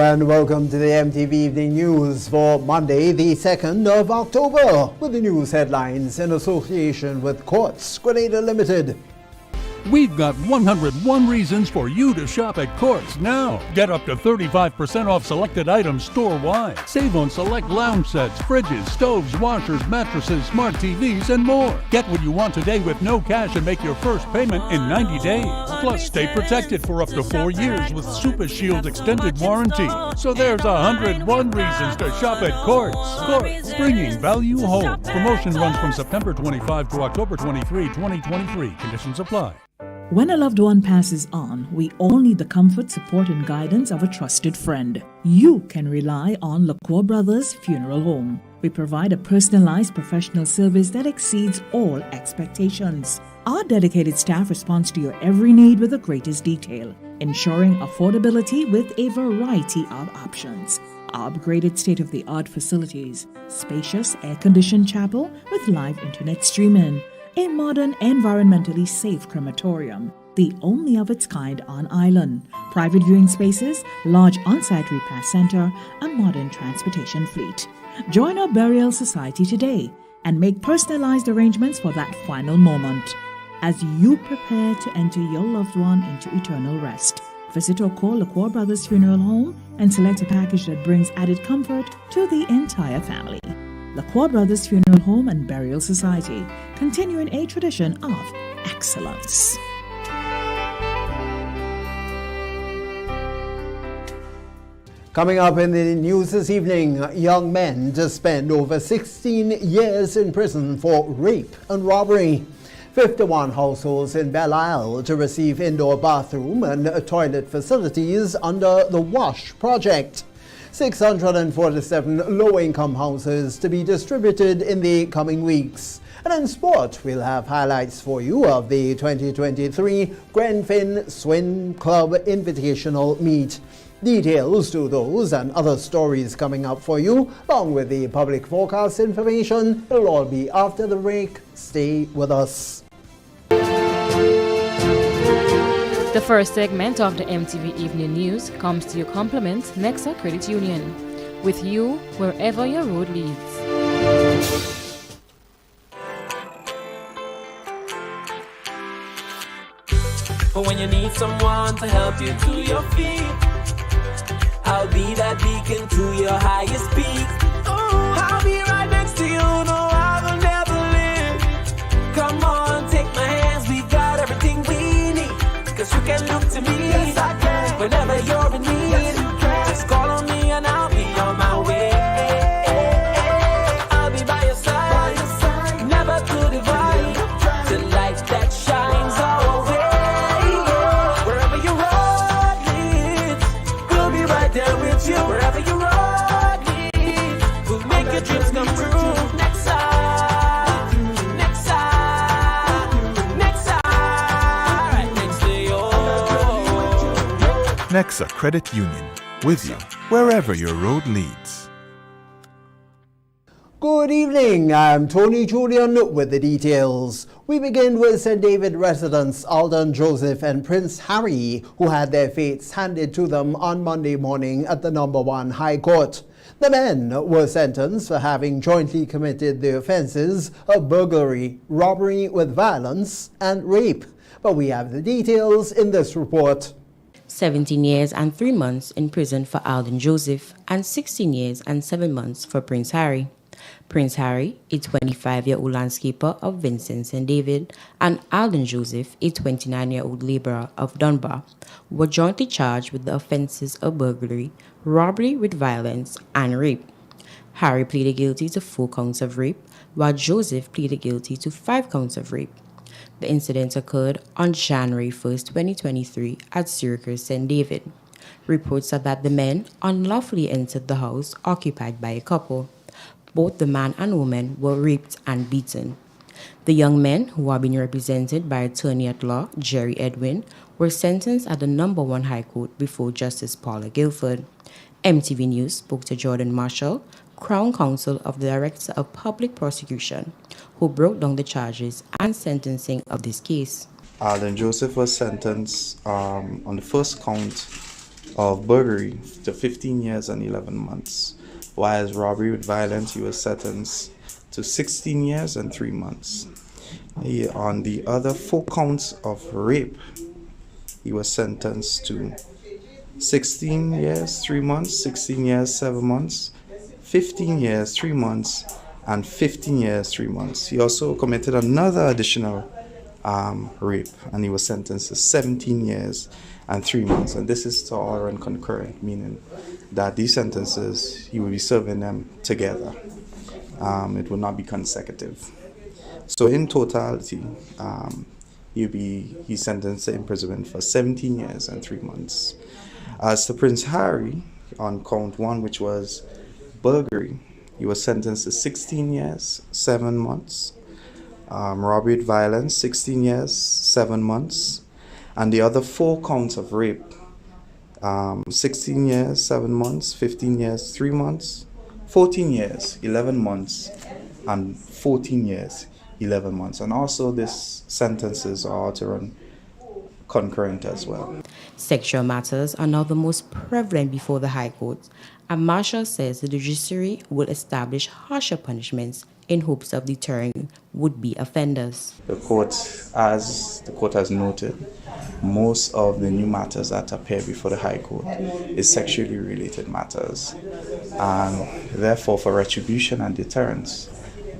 and welcome to the MTV Evening News for Monday, the 2nd of October, with the news headlines in association with Courts Grenada Limited. We've got 101 reasons for you to shop at Courts now. Get up to 35% off selected items store-wide. Save on select lounge sets, fridges, stoves, washers, mattresses, smart TVs, and more. Get what you want today with no cash and make your first payment in 90 days. Plus, stay protected for up to 4 years with Super Shield extended warranty. So there's 101 reasons to shop at Courts. Courts, bringing value home. Promotion runs from September 25 to October 23, 2023. Conditions apply. When a loved one passes on, we all need the comfort, support, and guidance of a trusted friend. You can rely on LaCour Brothers Funeral Home. We provide a personalized professional service that exceeds all expectations. Our dedicated staff responds to your every need with the greatest detail, ensuring affordability with a variety of options. Our upgraded state-of-the-art facilities, spacious air-conditioned chapel with live internet streaming, a modern, environmentally safe crematorium, the only of its kind on island, private viewing spaces, large on-site repast center, a modern transportation fleet. Join our burial society today and make personalized arrangements for that final moment. As you prepare to enter your loved one into eternal rest, visit or call LaCour Brothers Funeral Home and select a package that brings added comfort to the entire family. LaCour Brothers Funeral Home and Burial Society, continuing a tradition of excellence. Coming up in the news this evening, young men to spend over 16 years in prison for rape and robbery. 51 households in Belle Isle to receive indoor bathroom and toilet facilities under the WASH project. 647 low-income houses to be distributed in the coming weeks. And in sport, we'll have highlights for you of the 2023 Grenfin Swim Club Invitational Meet. Details to those and other stories coming up for you, along with the public forecast information. It'll all be after the break. Stay with us. The first segment of the MTV Evening News comes to your compliments Nexa Credit Union. With you wherever your road leads. But when you need someone to help you to your feet, I'll be that beacon to your highest peak. I'll be right next to you, no, I will never leave. Come on, take my hands, we got everything we need. 'Cause you can look to me, yes, I can. Whenever you're in need, yes, you can. Just call on me and I'll be on my way. I'll be by your side, never to divide. The light that shines our way. Wherever your road leads, we'll be right there with you. Wherever your road leads, we'll make your dreams come true. Nexa Credit Union, with you wherever your road leads. Good evening, I'm Tony Julian with the details. We begin with St. David residents Alden Joseph and Prince Harry, who had their fates handed to them on Monday morning at the No. 1 High Court. The men were sentenced for having jointly committed the offences of burglary, robbery with violence, and rape. But we have the details in this report. 17 years and 3 months in prison for Alden Joseph and 16 years and 7 months for Prince Harry. Prince Harry, a 25-year-old landscaper of Vincent St. David, and Alden Joseph, a 29-year-old laborer of Dunbar, were jointly charged with the offences of burglary, robbery with violence, and rape. Harry pleaded guilty to 4 counts of rape, while Joseph pleaded guilty to 5 counts of rape. The incident occurred on January 1, 2023 at Syracuse St. David. Reports are that the men unlawfully entered the house occupied by a couple. Both the man and woman were raped and beaten. The young men, who are being represented by attorney at law Jerry Edwin, were sentenced at the No. 1 High Court before Justice Paula Guilford. MTV News spoke to Jordan Marshall, Crown Counsel of the Director of Public Prosecution, who broke down the charges and sentencing of this case. Alden Joseph was sentenced on the first count of burglary to 15 years and 11 months, while robbery with violence he was sentenced to 16 years and 3 months. On the other 4 counts of rape, he was sentenced to 16 years, 3 months, 16 years, 7 months, 15 years, 3 months, and 15 years, 3 months. He also committed another additional rape, and he was sentenced to 17 years and 3 months. And this is to all run concurrent, meaning that these sentences, he will be serving them together. It will not be consecutive. So in totality, he's sentenced to imprisonment for 17 years and 3 months. As to Prince Harry, on count 1, which was burglary, he was sentenced to 16 years, 7 months. Robbery with violence, 16 years, 7 months. And the other 4 counts of rape, 16 years, 7 months, 15 years, 3 months, 14 years, 11 months, and 14 years, 11 months. And also these sentences are to run concurrent as well. Sexual matters are now the most prevalent before the High Court, and Marshall says the judiciary will establish harsher punishments in hopes of deterring would-be offenders. The court, as the court has noted, most of the new matters that appear before the High Court is sexually related matters, and therefore for retribution and deterrence,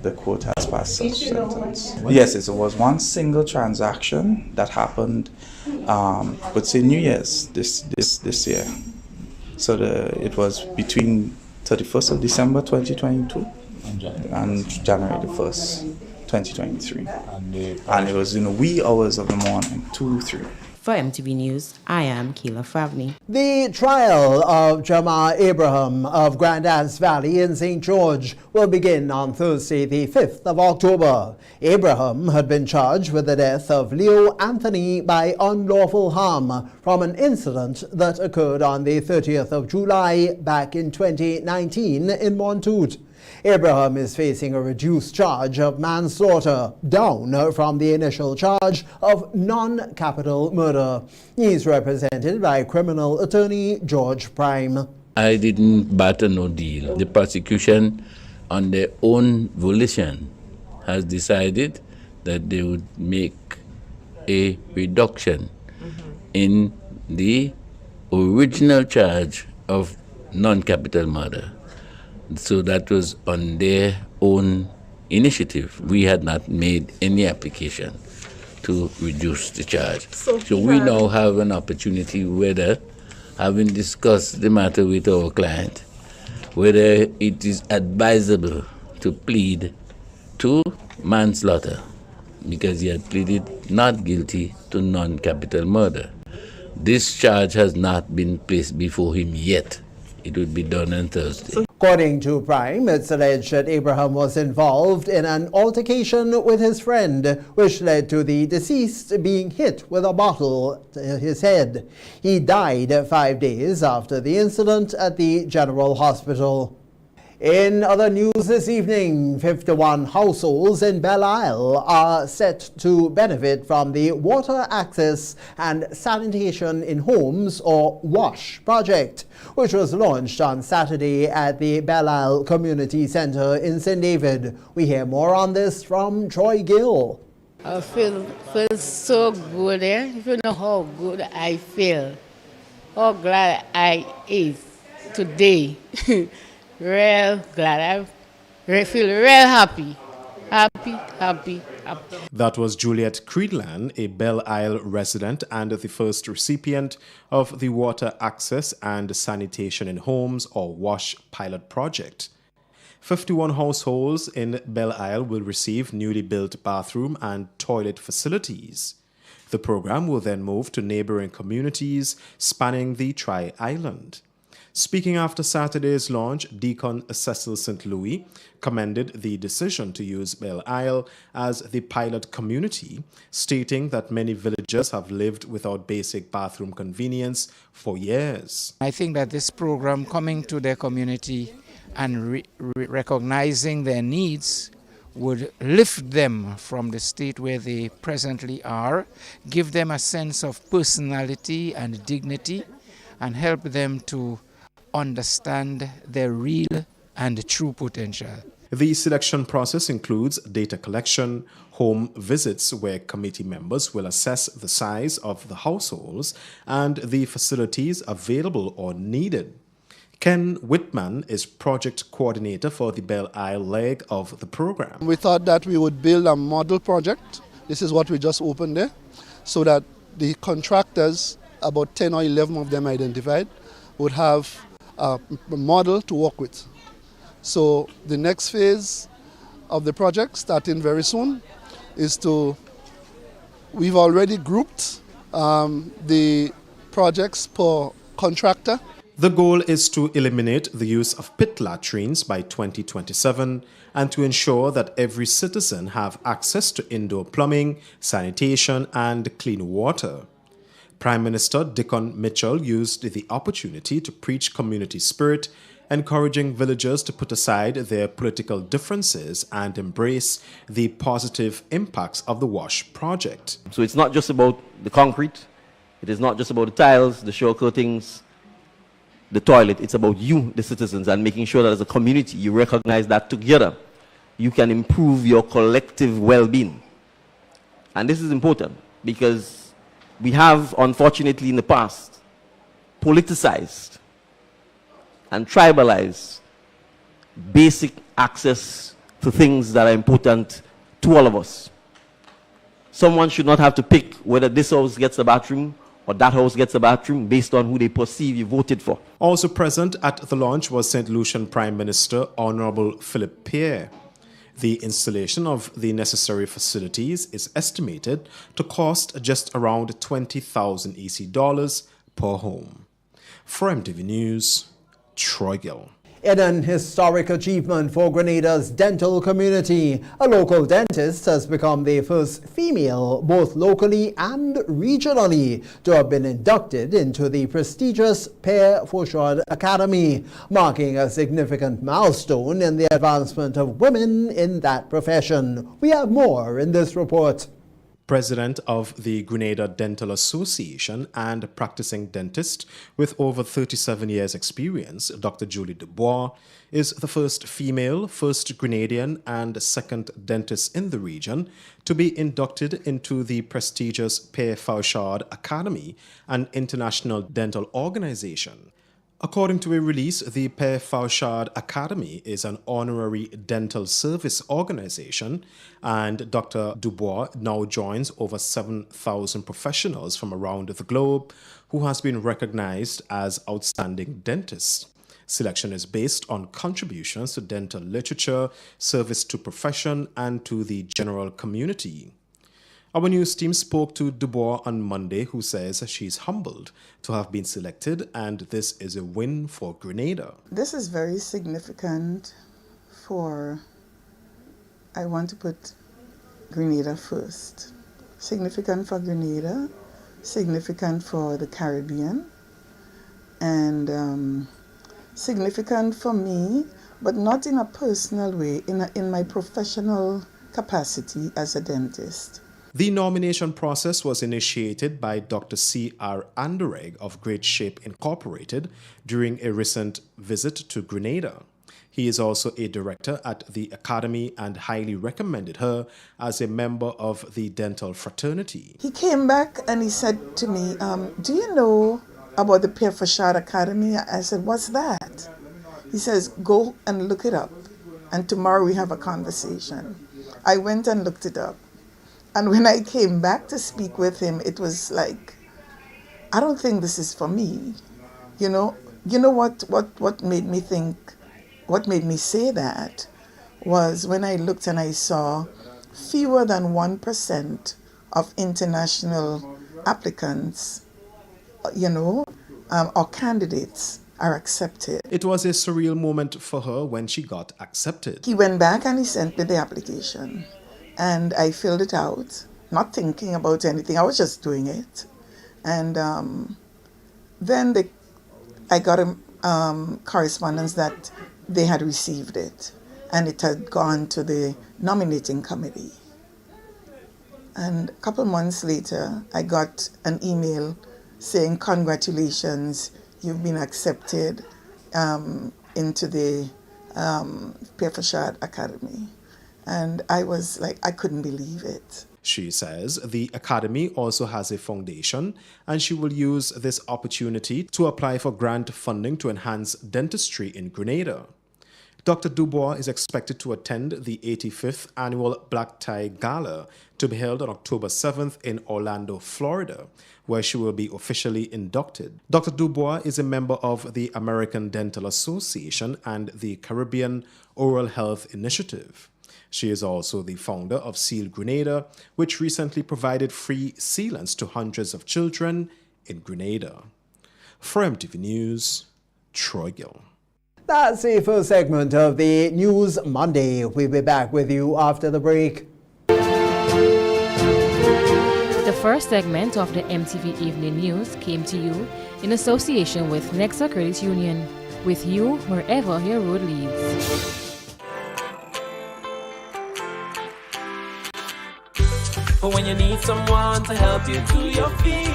the court has passed such sentence. Yes, it was one single transaction that happened, but say New Year's this year. So it was between 31st of December 2022 and January the 1st, 2023. And it was in the wee hours of the morning, 2-3. For MTV News, I am Keila Favni. The trial of Jamar Abraham of Grandance Valley in St. George will begin on Thursday, the 5th of October. Abraham had been charged with the death of Leo Anthony by unlawful harm from an incident that occurred on the 30th of July back in 2019 in Montooth. Abraham is facing a reduced charge of manslaughter, down from the initial charge of non-capital murder. He is represented by criminal attorney George Prime. I didn't batter no deal. The prosecution, on their own volition, has decided that they would make a reduction in the original charge of non-capital murder. So that was on their own initiative. We had not made any application to reduce the charge. So we now have an opportunity, whether, having discussed the matter with our client, whether it is advisable to plead to manslaughter, because he had pleaded not guilty to non-capital murder. This charge has not been placed before him yet. It would be done on Thursday. According to Prime, it's alleged that Abraham was involved in an altercation with his friend, which led to the deceased being hit with a bottle to his head. He died 5 days after the incident at the General Hospital. In other news this evening, 51 households in Belle Isle are set to benefit from the Water Access and Sanitation in Homes, or WASH, project, which was launched on Saturday at the Belle Isle Community Centre in St. David. We hear more on this from Troy Gill. I feel so good, If you know how good I feel, how glad I is today. Real glad. I feel real happy. Happy. That was Juliet Creedland, a Belle Isle resident and the first recipient of the Water Access and Sanitation in Homes, or WASH, pilot project. 51 households in Belle Isle will receive newly built bathroom and toilet facilities. The program will then move to neighboring communities spanning the Tri-Island. Speaking after Saturday's launch, Deacon Cecil St. Louis commended the decision to use Belle Isle as the pilot community, stating that many villagers have lived without basic bathroom convenience for years. I think that this program coming to their community and recognizing their needs would lift them from the state where they presently are, give them a sense of personality and dignity, and help them to understand their real and true potential. The selection process includes data collection, home visits where committee members will assess the size of the households and the facilities available or needed. Ken Whitman is project coordinator for the Belle Isle leg of the program. We thought that we would build a model project. This is what we just opened there, so that the contractors, about 10 or 11 of them identified, would have a model to work with. So the next phase of the project, starting very soon, is we've already grouped the projects per contractor. The goal is to eliminate the use of pit latrines by 2027 and to ensure that every citizen have access to indoor plumbing, sanitation and clean water. Prime Minister Dickon Mitchell used the opportunity to preach community spirit, encouraging villagers to put aside their political differences and embrace the positive impacts of the WASH project. So it's not just about the concrete, it is not just about the tiles, the shower curtains, the toilet, it's about you, the citizens, and making sure that as a community you recognize that together you can improve your collective well-being. And this is important because we have, unfortunately in the past, politicized and tribalize basic access to things that are important to all of us. Someone should not have to pick whether this house gets a bathroom or that house gets a bathroom based on who they perceive you voted for. Also present at the launch was St. Lucian Prime Minister Honorable Philip Pierre. The installation of the necessary facilities is estimated to cost just around 20,000 EC dollars per home. For MTV News, Troy Gill. In an historic achievement for Grenada's dental community, a local dentist has become the first female, both locally and regionally, to have been inducted into the prestigious Père Fauchard Academy, marking a significant milestone in the advancement of women in that profession. We have more in this report. President of the Grenada Dental Association and practicing dentist with over 37 years experience, Dr. Julie Dubois, is the first female, first Grenadian and second dentist in the region to be inducted into the prestigious Père Fauchard Academy, an international dental organization. According to a release, the Père Fauchard Academy is an honorary dental service organization, and Dr. Dubois now joins over 7,000 professionals from around the globe who has been recognized as outstanding dentists. Selection is based on contributions to dental literature, service to profession, and to the general community. Our news team spoke to Dubois on Monday, who says she's humbled to have been selected and this is a win for Grenada. This is very significant for, I want to put Grenada first. Significant for Grenada, significant for the Caribbean, and significant for me, but not in a personal way, in my professional capacity as a dentist. The nomination process was initiated by Dr. C.R. Anderegg of Great Shape Incorporated during a recent visit to Grenada. He is also a director at the Academy and highly recommended her as a member of the dental fraternity. He came back and he said to me, do you know about the Père Fauchard Academy? I said, what's that? He says, go and look it up, and tomorrow we have a conversation. I went and looked it up. And when I came back to speak with him, it was like, I don't think this is for me. You know what made me think, what made me say that was when I looked and I saw fewer than 1% of international applicants, or candidates are accepted. It was a surreal moment for her when she got accepted. He went back and he sent me the application. And I filled it out, not thinking about anything. I was just doing it. And then I got a correspondence that they had received it. And it had gone to the nominating committee. And a couple months later, I got an email saying, congratulations, you've been accepted into the Pierre Academy. And I was like, I couldn't believe it. She says the Academy also has a foundation and she will use this opportunity to apply for grant funding to enhance dentistry in Grenada. Dr. Dubois is expected to attend the 85th Annual Black Tie Gala to be held on October 7th in Orlando, Florida, where she will be officially inducted. Dr. Dubois is a member of the American Dental Association and the Caribbean Oral Health Initiative. She is also the founder of Seal Grenada, which recently provided free sealants to hundreds of children in Grenada. For MTV News, Troy Gill. That's the first segment of the News Monday. We'll be back with you after the break. The first segment of the MTV Evening News came to you in association with Nexa Credit Union, with you wherever your road leads. For when you need someone to help you to your feet,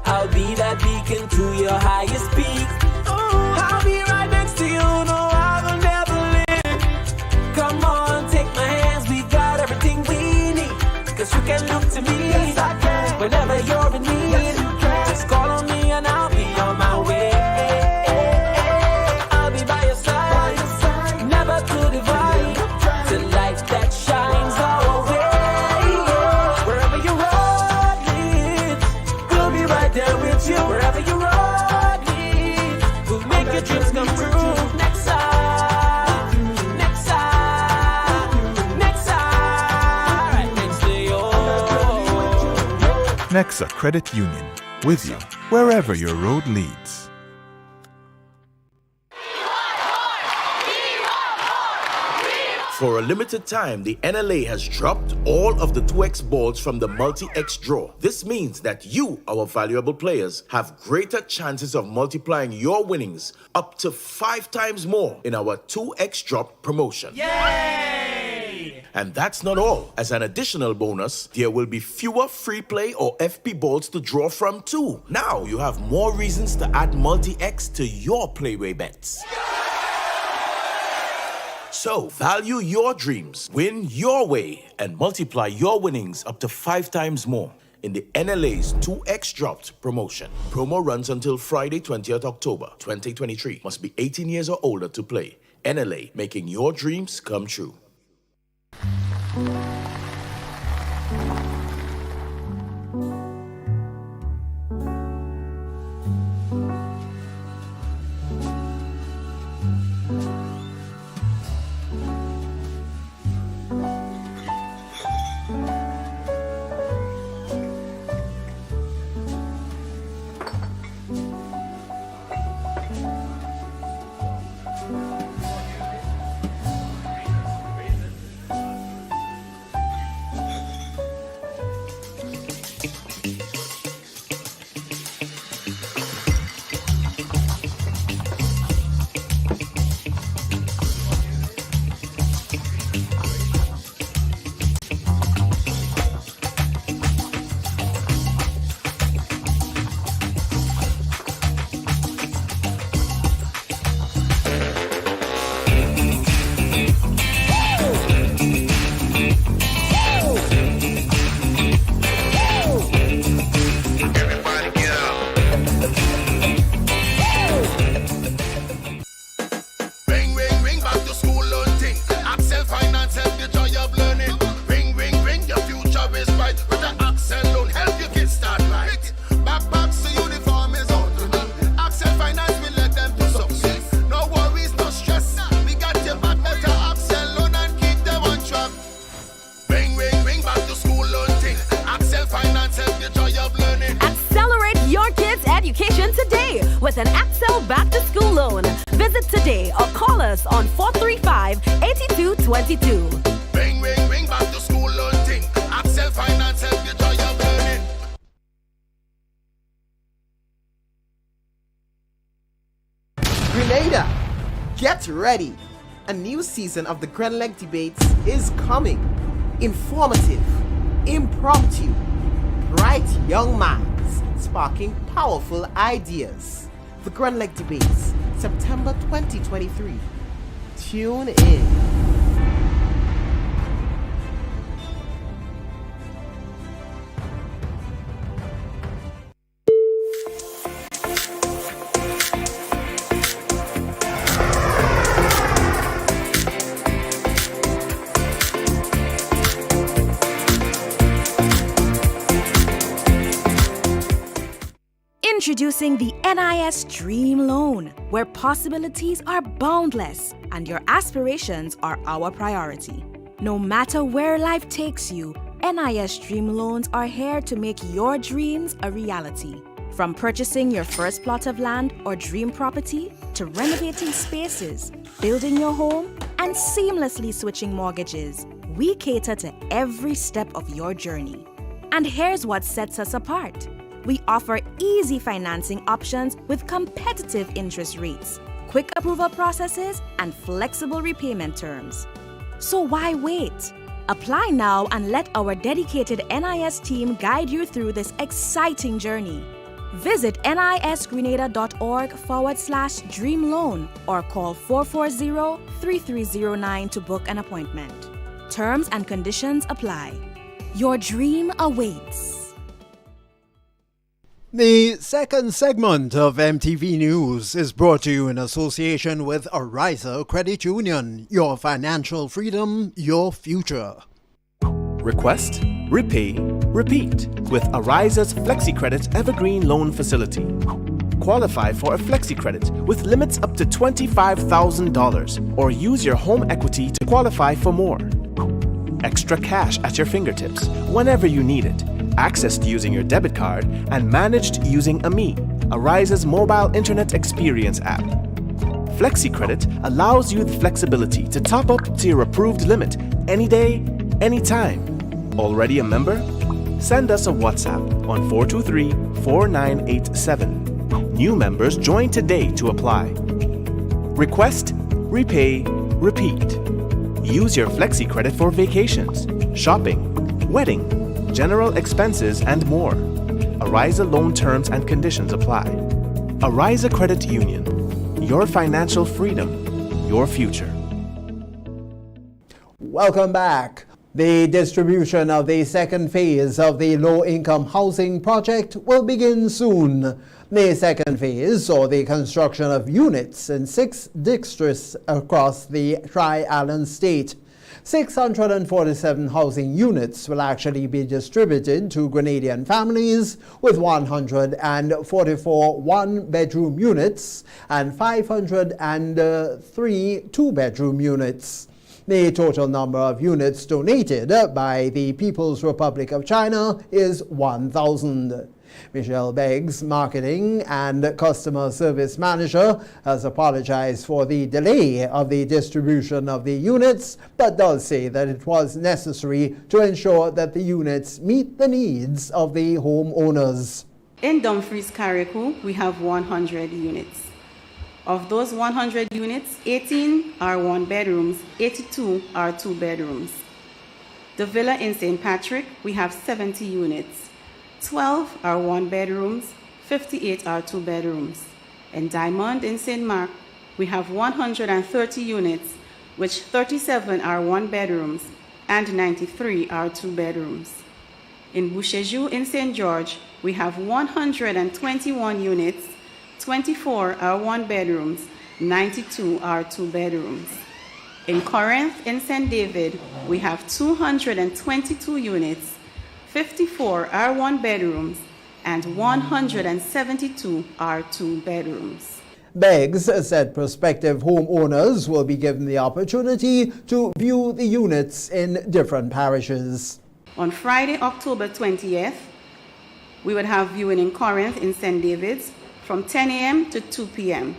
I'll be that beacon to your highest peak. I'll be right next to you, no, I will never leave. Come on, take my hands, we got everything we need. Cause you can look to me, yes, I can. Whenever you're in need, yes, you can. Just call on me and I'll be on my way. I'll be by your side, never to divide, the light that shines our way. Wherever your road leads, we'll be right there with you. Wherever your road leads, we'll make your dreams come true. Next side, next side, next side, right next to you. Nexa Credit Union, with you wherever your road leads. For a limited time, the NLA has dropped all of the 2X balls from the multi-X draw. This means that you, our valuable players, have greater chances of multiplying your winnings up to 5 times more in our 2X drop promotion. Yay! And that's not all. As an additional bonus, there will be fewer free play or FP balls to draw from too. Now you have more reasons to add multi-X to your playway bets. So, value your dreams, win your way, and multiply your winnings up to 5 times more in the NLA's 2X Dropped promotion. Promo runs until Friday, 20th October, 2023. Must be 18 years or older to play. NLA, making your dreams come true. With an Accel Back to School loan. Visit today or call us on 435-8222. Ring, ring, ring, back to school loan thing. Accel Finance, help you joy of learning. Grenada, get ready. A new season of the Grenleg Debates is coming. Informative, impromptu, bright young minds sparking powerful ideas. The Grand Lake Debates, September 2023. Tune in. Introducing the NIS Dream Loan, where possibilities are boundless and your aspirations are our priority. No matter where life takes you, NIS Dream Loans are here to make your dreams a reality. From purchasing your first plot of land or dream property to renovating spaces, building your home, and seamlessly switching mortgages, we cater to every step of your journey. And here's what sets us apart. We offer easy financing options with competitive interest rates, quick approval processes, and flexible repayment terms. So why wait? Apply now and let our dedicated NIS team guide you through this exciting journey. Visit nisgrenada.org/dream loan or call 440-3309 to book an appointment. Terms and conditions apply. Your dream awaits. The second segment of MTV News is brought to you in association with Ariza Credit Union. Your financial freedom, your future. Request, repay, repeat with Ariza's FlexiCredit Evergreen Loan Facility. Qualify for a FlexiCredit with limits up to $25,000 or use your home equity to qualify for more. Extra cash at your fingertips whenever you need it. Accessed using your debit card and managed using AMI, Ariza's mobile internet experience app. FlexiCredit allows you the flexibility to top up to your approved limit any day, anytime. Already a member? Send us a WhatsApp on 423-4987. New members join today to apply. Request, repay, repeat. Use your FlexiCredit for vacations, shopping, wedding, general expenses, and more. Ariza loan terms and conditions apply. Ariza Credit Union. Your financial freedom, your future. Welcome back. The distribution of the second phase of the low-income housing project will begin soon. The second phase saw the construction of units in 6 districts across the Tri-Island state. 647 housing units will actually be distributed to Grenadian families, with 144 one-bedroom units and 503 two-bedroom units. The total number of units donated by the People's Republic of China is 1,000. Michelle Beggs, Marketing and Customer Service Manager, has apologized for the delay of the distribution of the units, but does say that it was necessary to ensure that the units meet the needs of the homeowners. In Dumfries, Carriacou, we have 100 units. Of those 100 units, 18 are one-bedrooms, 82 are two-bedrooms. The villa in St. Patrick, we have 70 units. 12 are one-bedrooms, 58 are two-bedrooms. In Diamond in St. Mark, we have 130 units, which 37 are one-bedrooms and 93 are two-bedrooms. In Bouchejou in St. George, we have 121 units, 24 are one-bedrooms, 92 are two-bedrooms. In Corinth in St. David, we have 222 units, 54 are one-bedrooms, and 172 are two-bedrooms. Beggs said prospective homeowners will be given the opportunity to view the units in different parishes. On Friday, October 20th, we would have viewing in Corinth in St. David's from 10 a.m. to 2 p.m.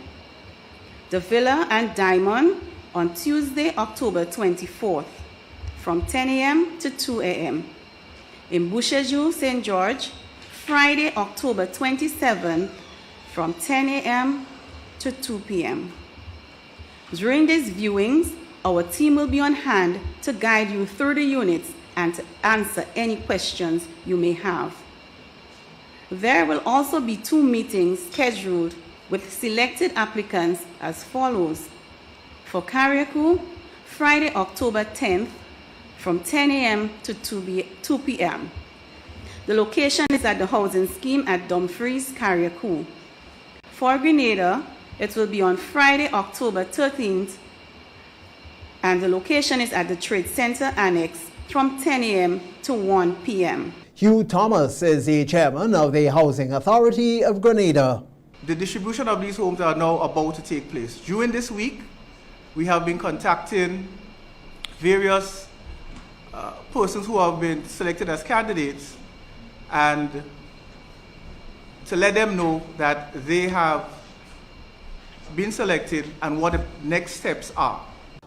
The Villa and Diamond on Tuesday, October 24th, from 10 a.m. to 2 a.m. In Bouchejou, St. George, Friday, October 27th, from 10 a.m. to 2 p.m. During these viewings, our team will be on hand to guide you through the units and to answer any questions you may have. There will also be 2 meetings scheduled with selected applicants as follows. For Carriacou, Friday, October 10th, from 10 a.m. to 2 p.m. The location is at the housing scheme at Dumfries, Carriacou. For Grenada, it will be on Friday, October 13th, and the location is at the Trade Center Annex from 10 a.m. to 1 p.m. Hugh Thomas is the chairman of the Housing Authority of Grenada. The distribution of these homes are now about to take place. During this week, we have been contacting various persons who have been selected as candidates and to let them know that they have been selected and what the next steps are.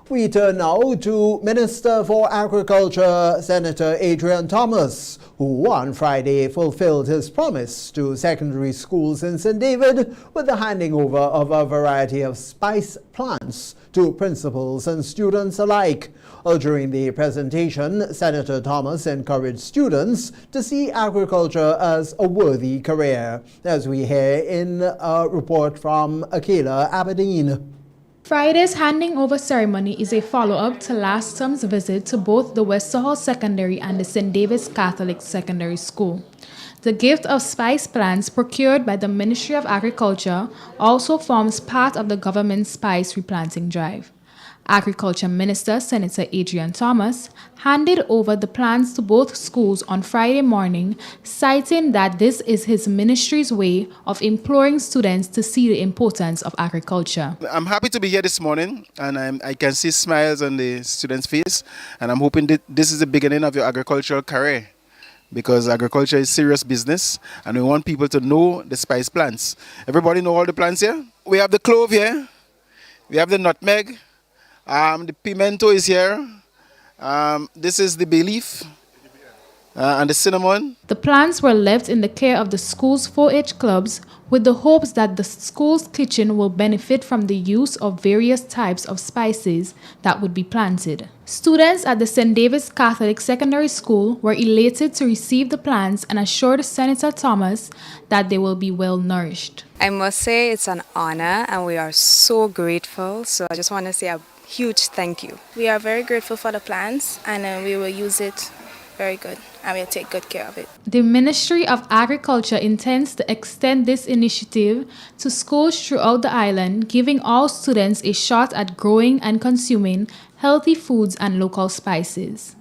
We turn now to Minister for Agriculture, Senator Adrian Thomas, who on Friday fulfilled his promise to secondary schools in St. David with the handing over of a variety of spice plants to principals and students alike. During the presentation, Senator Thomas encouraged students to see agriculture as a worthy career, as we hear in a report from Akela Aberdeen. Friday's handing over ceremony is a follow-up to last term's visit to both the West Hall Secondary and the St. David's Catholic Secondary School. The gift of spice plants procured by the Ministry of Agriculture also forms part of the government's spice replanting drive. Agriculture Minister Senator Adrian Thomas handed over the plants to both schools on Friday morning, citing that this is his ministry's way of imploring students to see the importance of agriculture. I'm happy to be here this morning, and I can see smiles on the students' face, and I'm hoping that this is the beginning of your agricultural career, because agriculture is serious business, and we want people to know the spice plants. Everybody know all the plants here? We have the clove here, we have the nutmeg, the pimento is here. This is the bay leaf and the cinnamon. The plants were left in the care of the school's 4-H clubs with the hopes that the school's kitchen will benefit from the use of various types of spices that would be planted. Students at the St. David's Catholic Secondary School were elated to receive the plants and assured Senator Thomas that they will be well nourished. I must say it's an honor and we are so grateful. So I just want to say a huge thank you. We are very grateful for the plants and we will use it very good and we'll take good care of it. The Ministry of Agriculture intends to extend this initiative to schools throughout the island, giving all students a shot at growing and consuming healthy foods and local spices.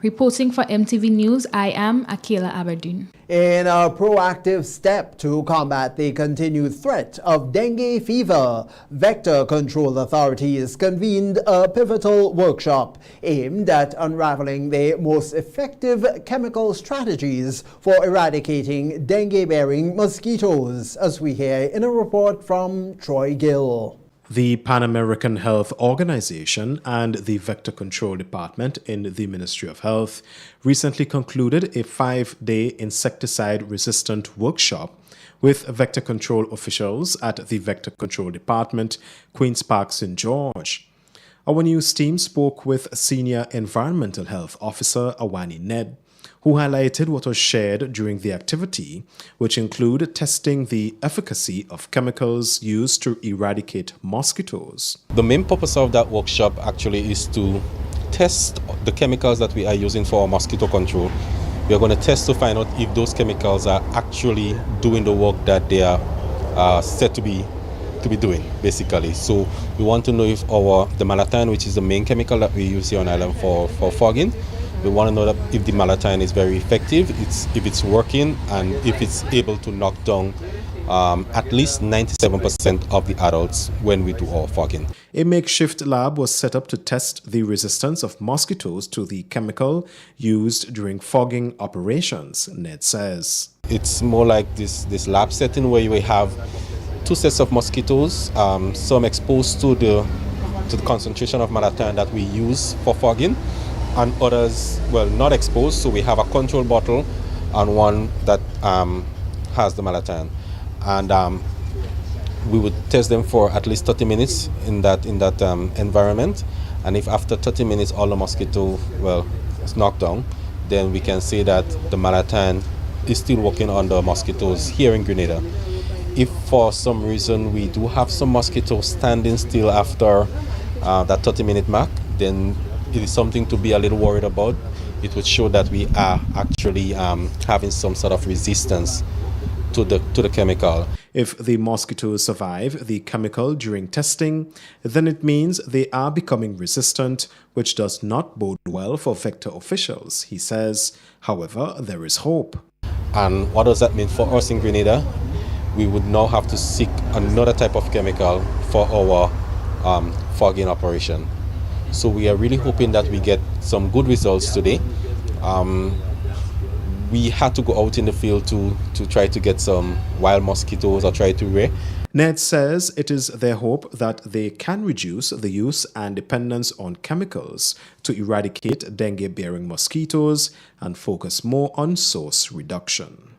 Reporting for MTV News, I am Akela Aberdeen. In a proactive step to combat the continued threat of dengue fever, Vector Control Authorities convened a pivotal workshop aimed at unraveling the most effective chemical strategies for eradicating dengue-bearing mosquitoes, as we hear in a report from Troy Gill. The Pan American Health Organization and the Vector Control Department in the Ministry of Health recently concluded a 5-day insecticide-resistant workshop with vector control officials at the Vector Control Department, Queen's Park, St. George. Our news team spoke with Senior Environmental Health Officer Awani Ned, who highlighted what was shared during the activity, which include testing the efficacy of chemicals used to eradicate mosquitoes. The main purpose of that workshop actually is to test the chemicals that we are using for mosquito control. We are going to test to find out if those chemicals are actually doing the work that they are said to be doing, basically. So we want to know if the malathion, which is the main chemical that we use here on island for fogging, we want to know that if the malathion is very effective, if it's working, and if it's able to knock down at least 97% of the adults when we do our fogging. A makeshift lab was set up to test the resistance of mosquitoes to the chemical used during fogging operations, Ned says. It's more like this lab setting where you have two sets of mosquitoes, some exposed to the concentration of malathion that we use for fogging, and others, well, not exposed, so we have a control bottle and one that has the malathion. And we would test them for at least 30 minutes in that environment. And if after 30 minutes all the mosquito, is knocked down, then we can say that the malathion is still working on the mosquitoes here in Grenada. if for some reason we do have some mosquitoes standing still after that 30-minute mark, then it is something to be a little worried about. It would show that we are actually having some sort of resistance to the chemical. If the mosquitoes survive the chemical during testing, then it means they are becoming resistant, which does not bode well for vector officials, he says. However, there is hope. And what does that mean for us in Grenada? We would now have to seek another type of chemical for our fogging operation. So we are really hoping that we get some good results today. We had to go out in the field to try to get some wild mosquitoes or try to rear. Ned says it is their hope that they can reduce the use and dependence on chemicals to eradicate dengue-bearing mosquitoes and focus more on source reduction.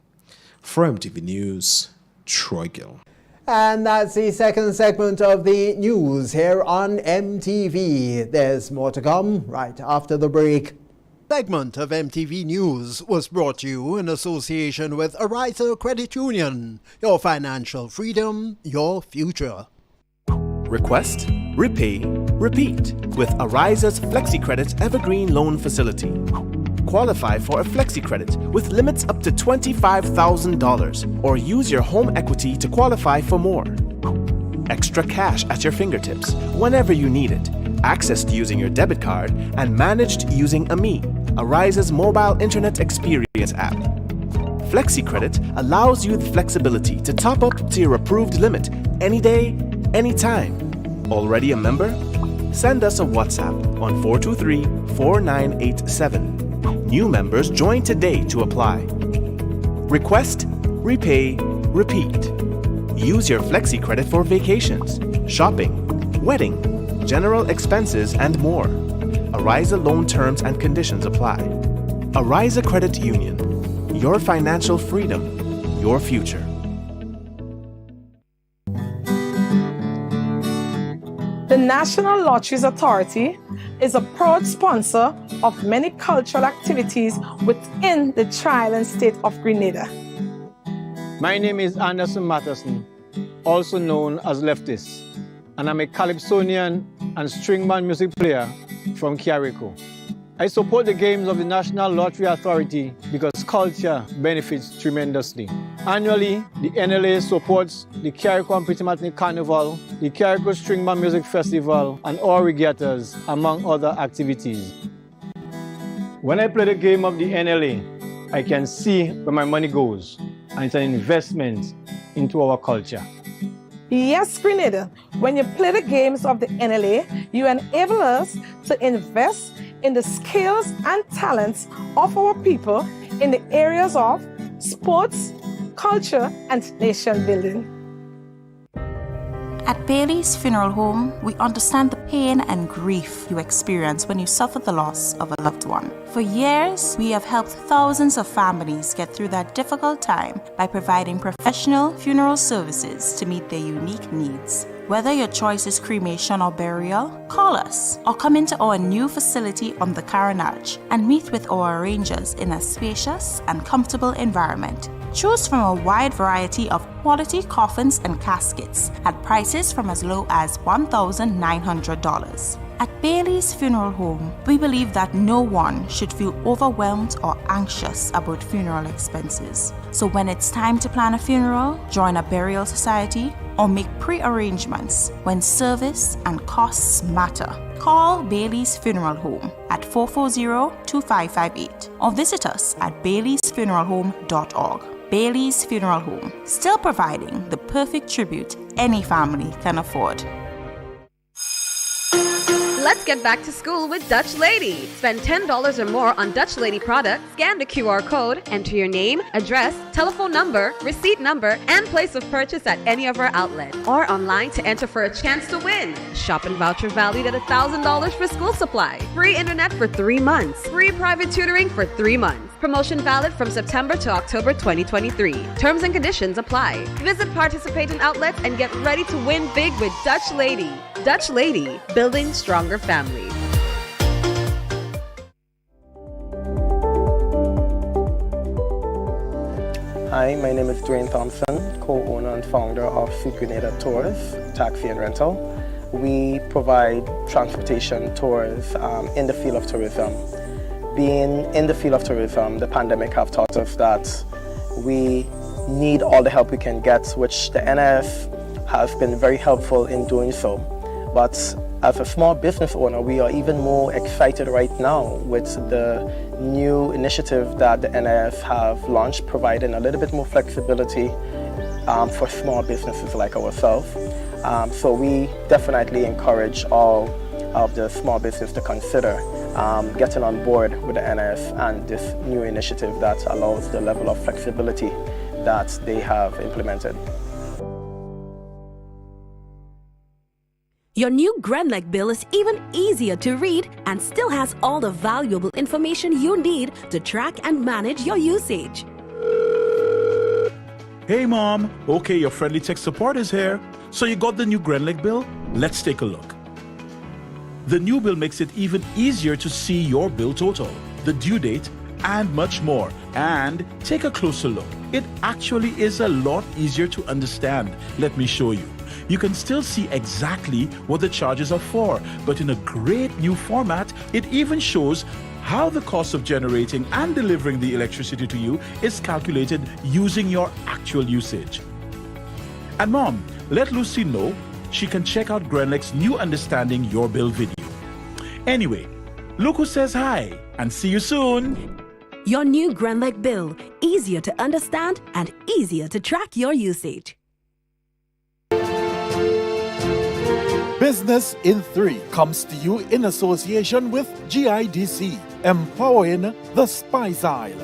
For MTV News, Troy Gill. And that's the second segment of the news here on MTV. There's more to come right after the break. Segment of MTV News was brought to you in association with Ariza Credit Union. Your financial freedom, your future. Request, repay, repeat with Ariza's FlexiCredit Evergreen Loan Facility. Qualify for a FlexiCredit with limits up to $25,000 or use your home equity to qualify for more. Extra cash at your fingertips whenever you need it. Accessed using your debit card and managed using AMI, Ariza's mobile internet experience app. FlexiCredit allows you the flexibility to top up to your approved limit any day, anytime. Already a member? Send us a WhatsApp on 423-4987. New members join today to apply. Request, repay, repeat. Use your FlexiCredit for vacations, shopping, wedding, general expenses, and more. Ariza loan terms and conditions apply. Ariza Credit Union. Your financial freedom, your future. The National Lotteries Authority is a proud sponsor of many cultural activities within the Tri-Island state of Grenada. My name is Anderson Matterson, also known as Leftist, and I'm a calypsonian and string band music player from Carriacou. I support the games of the National Lottery Authority because culture benefits tremendously. Annually, the NLA supports the Carriacou and Petit Matinee Carnival, the Carriacou String Band Music Festival, and all regattas, among other activities. When I play the game of the NLA, I can see where my money goes, and it's an investment into our culture. Yes, Grenada, when you play the games of the NLA, you enable us to invest in the skills and talents of our people in the areas of sports, culture, and nation building. At Bailey's Funeral Home, we understand the pain and grief you experience when you suffer the loss of a loved one. For years, we have helped thousands of families get through that difficult time by providing professional funeral services to meet their unique needs. Whether your choice is cremation or burial, call us or come into our new facility on the Carenage and meet with our arrangers in a spacious and comfortable environment. Choose from a wide variety of quality coffins and caskets at prices from as low as $1,900. At Bailey's Funeral Home, we believe that no one should feel overwhelmed or anxious about funeral expenses. So when it's time to plan a funeral, join a burial society, or make pre-arrangements when service and costs matter, call Bailey's Funeral Home at 440-2558 or visit us at baileysfuneralhome.org. Bailey's Funeral Home, still providing the perfect tribute any family can afford. Let's get back to school with Dutch Lady. Spend $10 or more on Dutch Lady products, scan the QR code, enter your name, address, telephone number, receipt number, and place of purchase at any of our outlets. Or online to enter for a chance to win. Shopping voucher valued at $1,000 for school supply. Free internet for 3 months. Free private tutoring for 3 months. Promotion valid from September to October 2023. Terms and conditions apply. Visit participating outlets and get ready to win big with Dutch Lady. Dutch Lady, building stronger families. Hi, Hi, my name is Dwayne Thompson, co-owner and founder of Sweet Grenada Tours, Taxi and Rental. We provide transportation tours in the field of tourism. Being in the field of tourism, the pandemic have taught us that we need all the help we can get, which the NIF has been very helpful in doing so. But as a small business owner, we are even more excited right now with the new initiative that the NIF have launched, providing a little bit more flexibility for small businesses like ourselves. So we definitely encourage all of the small business to consider getting on board with the NIF and this new initiative that allows the level of flexibility that they have implemented. Your new Grenlec bill is even easier to read and still has all the valuable information you need to track and manage your usage. Hey Mom, okay, your friendly tech support is here. So you got the new Grenlec bill? Let's take a look. The new bill makes it even easier to see your bill total, the due date, and much more. And take a closer look. It actually is a lot easier to understand. Let me show you. You can still see exactly what the charges are for, but in a great new format, it even shows how the cost of generating and delivering the electricity to you is calculated using your actual usage. And Mom, let Lucy know she can check out Grenlec's new Understanding Your Bill video. Anyway, look who says hi, and see you soon. Your new Grenlec bill, easier to understand and easier to track your usage. Business in 3 comes to you in association with GIDC, empowering the Spice Isle.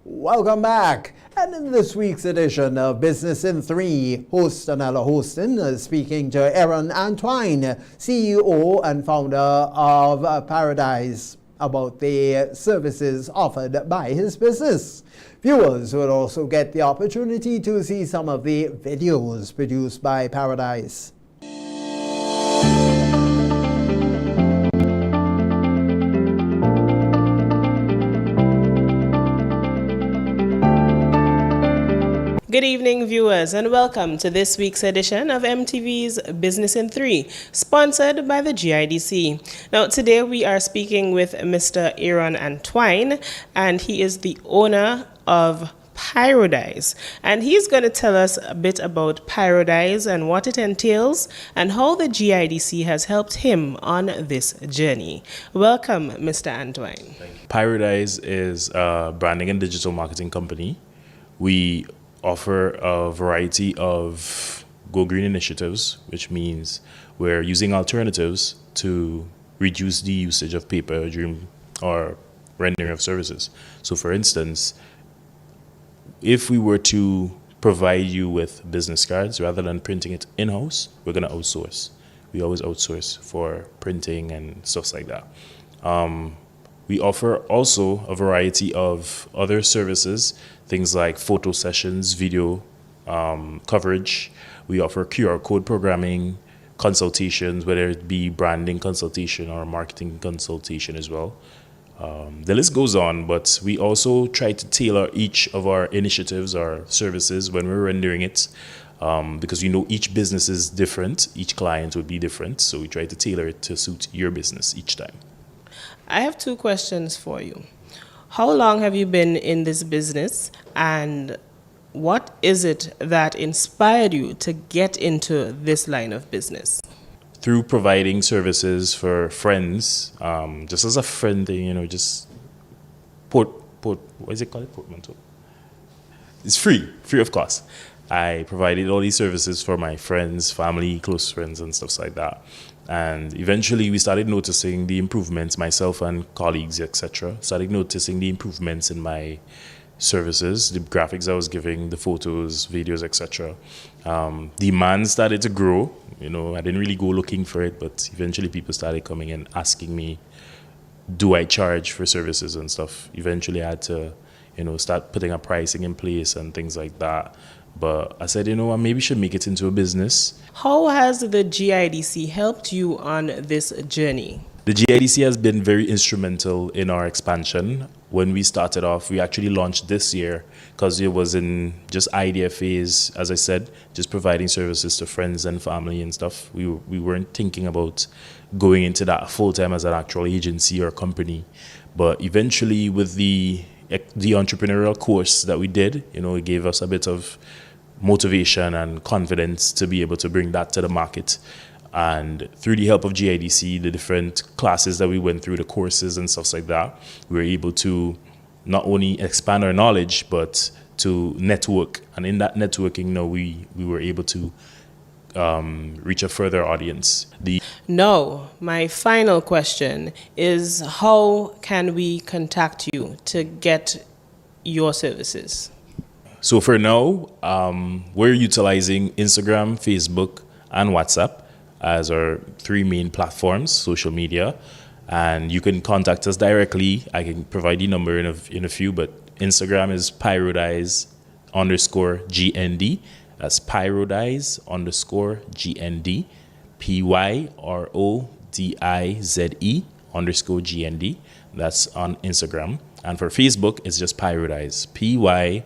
Welcome back. And in this week's edition of Business in 3, host Anella Hostin is speaking to Aaron Antoine, CEO and founder of Paradise, about the services offered by his business. Viewers will also get the opportunity to see some of the videos produced by Paradise. Good evening, viewers, and welcome to this week's edition of MTV's Business in 3, sponsored by the GIDC. Now, today we are speaking with Mr. Aaron Antoine, and he is the owner of Paradise. And he's going to tell us a bit about Paradise and what it entails and how the GIDC has helped him on this journey. Welcome, Mr. Antoine. Paradise is a branding and digital marketing company. We offer a variety of Go Green initiatives, which means we're using alternatives to reduce the usage of paper during our rendering of services. So for instance, if we were to provide you with business cards rather than printing it in-house, we're going to outsource. We always outsource for printing and stuff like that. We offer also a variety of other services, things like photo sessions, video coverage. We offer QR code programming, consultations, whether it be branding consultation or marketing consultation as well. The list goes on, but we also try to tailor each of our initiatives or services when we're rendering it, because each business is different, each client would be different, so we try to tailor it to suit your business each time. I have 2 questions for you. How long have you been in this business, and what is it that inspired you to get into this line of business? Through providing services for friends, just as a friend thing, just what is it called? Portmanteau. It's free of cost. I provided all these services for my friends, family, close friends, and stuff like that. And eventually we started noticing the improvements, myself and colleagues, etc. Started noticing the improvements in my services, the graphics I was giving, the photos, videos, etc. Demand started to grow. I didn't really go looking for it, but eventually people started coming and asking me, do I charge for services and stuff? Eventually I had to, start putting a pricing in place and things like that. But I said, I maybe should make it into a business. How has the GIDC helped you on this journey? The GIDC has been very instrumental in our expansion. when we started off, we actually launched this year because it was in just idea phase, as I said, just providing services to friends and family and stuff. We weren't thinking about going into that full-time as an actual agency or company. But eventually with the entrepreneurial course that we did, it gave us a bit of motivation and confidence to be able to bring that to the market. And through the help of GIDC, the different classes that we went through, the courses and stuff like that, we were able to not only expand our knowledge, but to network. And in that networking, we were able to reach a further audience. Now, my final question is, how can we contact you to get your services? So for now, we're utilizing Instagram, Facebook, and WhatsApp as our 3 main platforms, social media. And you can contact us directly. I can provide the number in a few, but Instagram is Pyrodize_GND. That's Pyrodize_GND. PYRODIZE_GND. That's on Instagram. And for Facebook, it's just Pyrodize. PYRODIZE.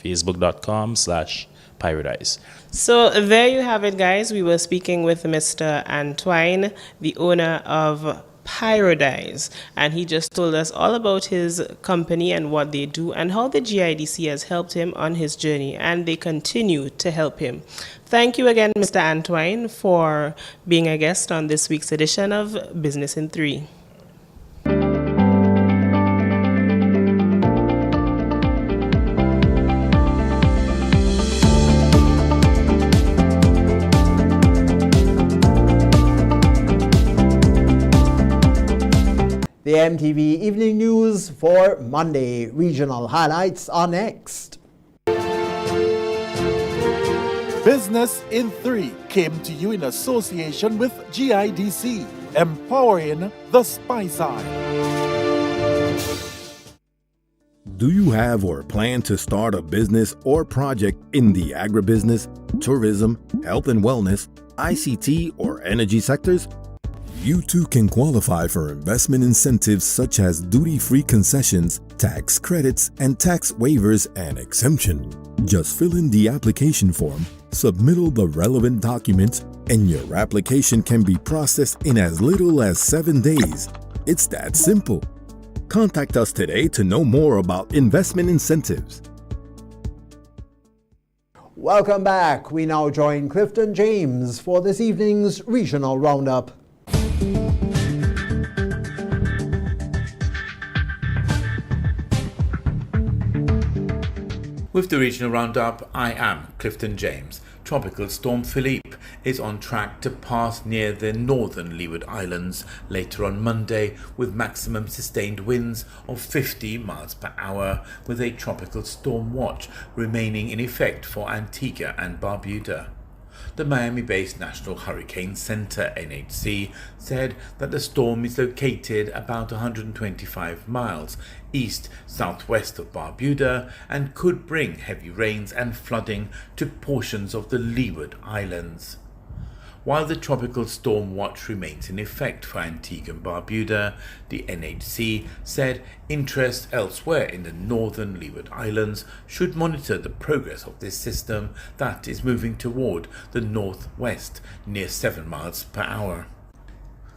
Facebook.com/Pyrodize. So there you have it, guys. We were speaking with Mr. Antoine, the owner of Pyrodize, and he just told us all about his company and what they do and how the GIDC has helped him on his journey, and they continue to help him. Thank you again, Mr. Antoine, for being a guest on this week's edition of Business in 3. The MTV Evening News for Monday. Regional highlights are next. Business in 3 came to you in association with GIDC, empowering the SPY side. Do you have or plan to start a business or project in the agribusiness, tourism, health and wellness, ICT, or energy sectors? You too can qualify for investment incentives such as duty-free concessions, tax credits, and tax waivers and exemption. Just fill in the application form, submit all the relevant documents, and your application can be processed in as little as 7 days. It's that simple. Contact us today to know more about investment incentives. Welcome back. We now join Clifton James for this evening's Regional Roundup. With the Regional Roundup, I am Clifton James. Tropical Storm Philippe is on track to pass near the northern Leeward Islands later on Monday with maximum sustained winds of 50 miles per hour, with a tropical storm watch remaining in effect for Antigua and Barbuda. The Miami-based National Hurricane Center, NHC, said that the storm is located about 125 miles east-southwest of Barbuda and could bring heavy rains and flooding to portions of the Leeward Islands. While the tropical storm watch remains in effect for Antigua and Barbuda, the NHC said interest elsewhere in the northern Leeward Islands should monitor the progress of this system that is moving toward the northwest near 7 miles per hour.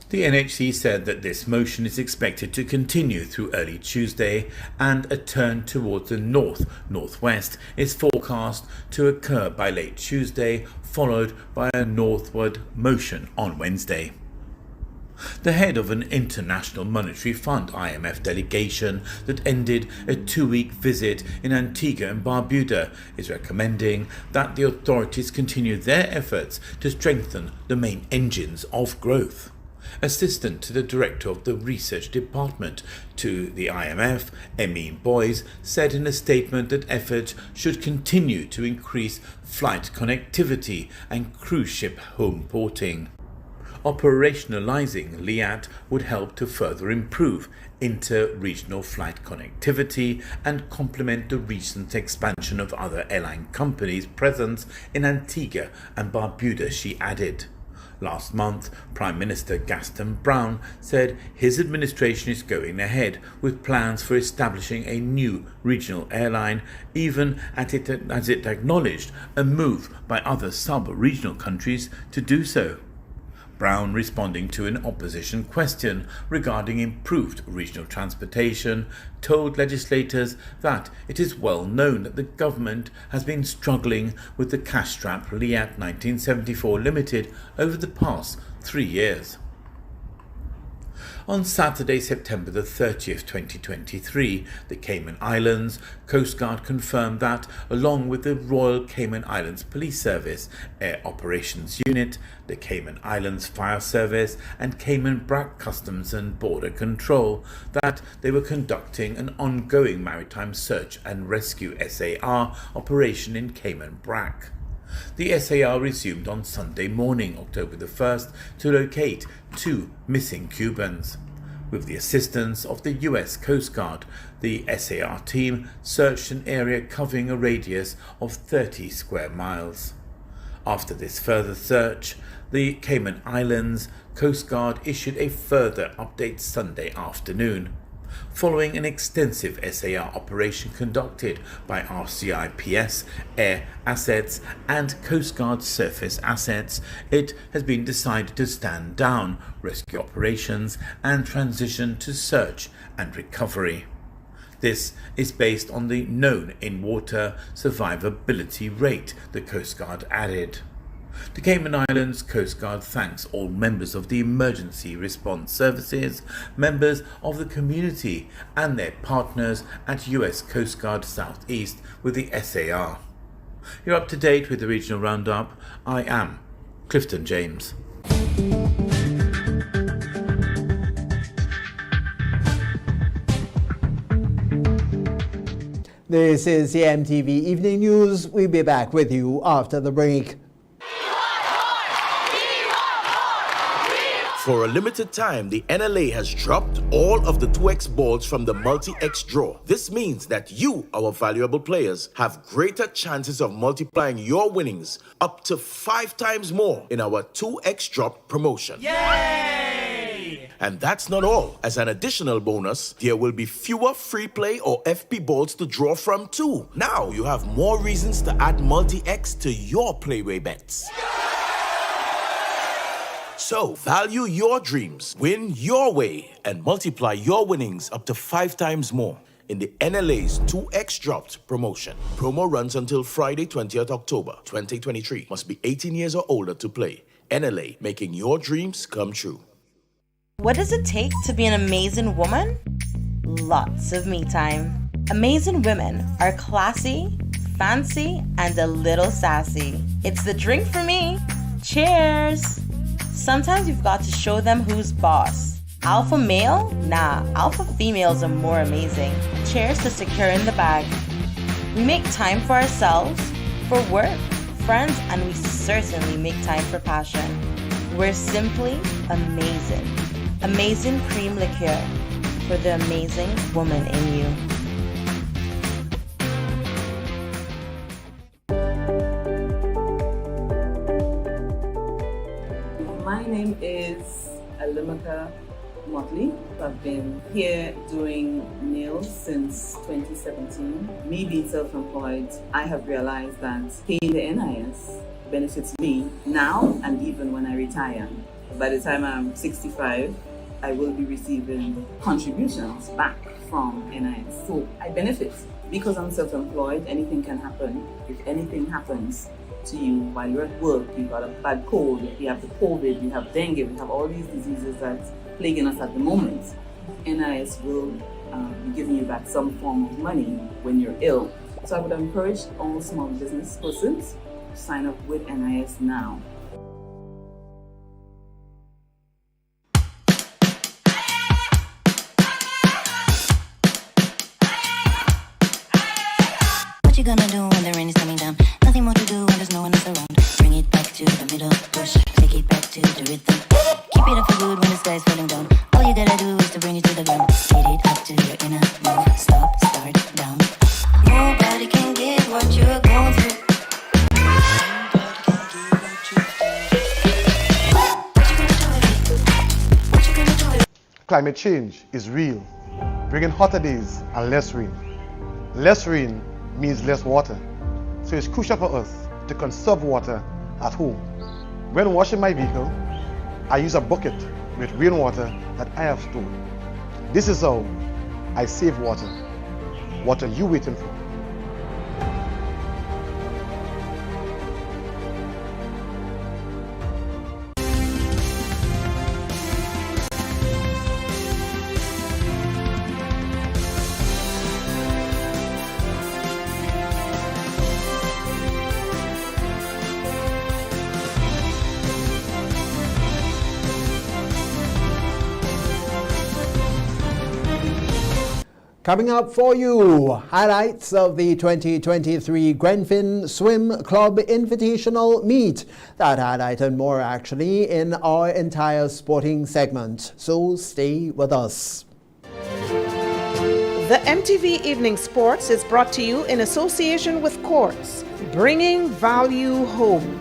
The NHC said that this motion is expected to continue through early Tuesday, and a turn towards the north-northwest is forecast to occur by late Tuesday, followed by a northward motion on Wednesday. The head of an International Monetary Fund (IMF) delegation that ended a 2-week visit in Antigua and Barbuda is recommending that the authorities continue their efforts to strengthen the main engines of growth. Assistant to the Director of the Research Department to the IMF, Emine Boyes, said in a statement that efforts should continue to increase flight connectivity and cruise ship home porting. Operationalizing LIAT would help to further improve inter-regional flight connectivity and complement the recent expansion of other airline companies' presence in Antigua and Barbuda, she added. Last month, Prime Minister Gaston Brown said his administration is going ahead with plans for establishing a new regional airline, even as it acknowledged a move by other sub-regional countries to do so. Brown, responding to an opposition question regarding improved regional transportation, told legislators that it is well known that the government has been struggling with the cash-strapped Liat 1974 Limited over the past 3 years. On Saturday, September the 30th, 2023, the Cayman Islands Coast Guard confirmed that, along with the Royal Cayman Islands Police Service, Air Operations Unit, the Cayman Islands Fire Service and Cayman Brac Customs and Border Control, that they were conducting an ongoing maritime search and rescue SAR operation in Cayman Brac. The SAR resumed on Sunday morning, October the 1st, to locate 2 missing Cubans. With the assistance of the US Coast Guard, the SAR team searched an area covering a radius of 30 square miles. After this further search, the Cayman Islands Coast Guard issued a further update Sunday afternoon. Following an extensive SAR operation conducted by RCIPS air assets and Coast Guard surface assets, it has been decided to stand down rescue operations and transition to search and recovery. This is based on the known in-water survivability rate, the Coast Guard added. The Cayman Islands Coast Guard thanks all members of the emergency response services, members of the community and their partners at US Coast Guard Southeast with the SAR. You're up to date with the Regional Roundup. I am Clifton James. This is the MTV Evening News. We'll be back with you after the break. For a limited time, the NLA has dropped all of the 2x balls from the multi-X draw. This means that you, our valuable players, have greater chances of multiplying your winnings up to 5 times more in our 2x drop promotion. Yay! And that's not all. As an additional bonus, there will be fewer free play or FP balls to draw from too. Now you have more reasons to add multi-X to your playway bets. So, value your dreams, win your way, and multiply your winnings up to 5 times more in the NLA's 2X Dropped promotion. Promo runs until Friday, 20th October, 2023. Must be 18 years or older to play. NLA, making your dreams come true. What does it take to be an amazing woman? Lots of me time. Amazing women are classy, fancy, and a little sassy. It's the drink for me. Cheers! Sometimes you've got to show them who's boss. Alpha male? Nah, alpha females are more amazing. Cheers to securing the bag. We make time for ourselves, for work, friends, and we certainly make time for passion. We're simply amazing. Amazing cream liqueur for the amazing woman in you. My name is Alimaka Motley. I've been here doing nails since 2017. Me being self-employed, I have realized that paying the NIS benefits me now and even when I retire. By the time I'm 65, I will be receiving contributions back from NIS. So I benefit. Because I'm self-employed, anything can happen. If anything happens to you while you're at work, you've got a bad cold, you have the COVID, you have dengue, we have all these diseases that's plaguing us at the moment. NIS will be giving you back some form of money when you're ill. So I would encourage all small business persons to sign up with NIS now. What you gonna do when the rain is coming down? Nothing more to do when there's no one else around. Bring it back to the middle, push, take it back to the rhythm. Keep it up for good when the sky's falling down. All you gotta do is to bring it to the ground. Get it up to your inner move. Stop, start, down. Nobody can get what you're going through. Climate change is real, bringing hotter days and less rain. Less rain means less water, so it's crucial for us to conserve water at home. When washing my vehicle, I use a bucket with rainwater that I have stored. This is how I save water. What are you waiting for? Coming up for you, highlights of the 2023 Grenfin Swim Club Invitational Meet. That highlight and more actually in our entire sporting segment. So stay with us. The MTV Evening Sports is brought to you in association with Courts, bringing value home.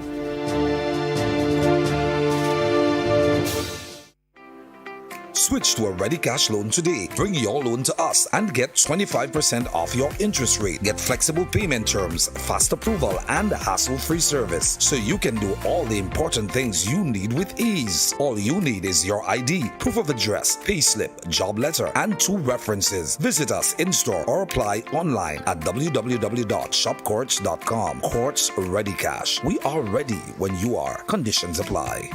Switch to a Ready Cash loan today. Bring your loan to us and get 25% off your interest rate. Get flexible payment terms, fast approval, and hassle-free service, so you can do all the important things you need with ease. All you need is your ID, proof of address, payslip, job letter, and 2 references. Visit us in-store or apply online at www.shopcourts.com. Courts Ready Cash. We are ready when you are. Conditions apply.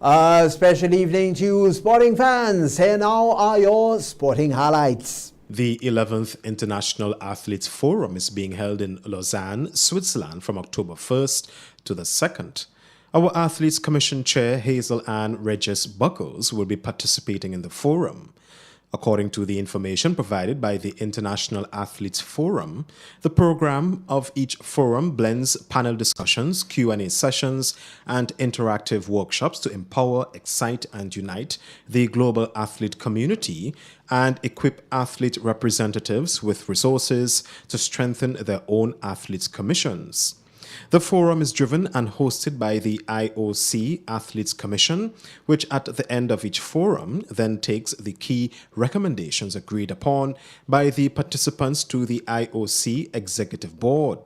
A special evening to you sporting fans. Here now are your sporting highlights. The 11th International Athletes Forum is being held in Lausanne, Switzerland from October 1st to the 2nd. Our Athletes Commission Chair Hazel Ann Regis Buckles will be participating in the forum. According to the information provided by the International Athletes Forum, the program of each forum blends panel discussions, Q&A sessions, and interactive workshops to empower, excite, and unite the global athlete community and equip athlete representatives with resources to strengthen their own athletes' commissions. The forum is driven and hosted by the IOC Athletes Commission, which at the end of each forum then takes the key recommendations agreed upon by the participants to the IOC Executive Board.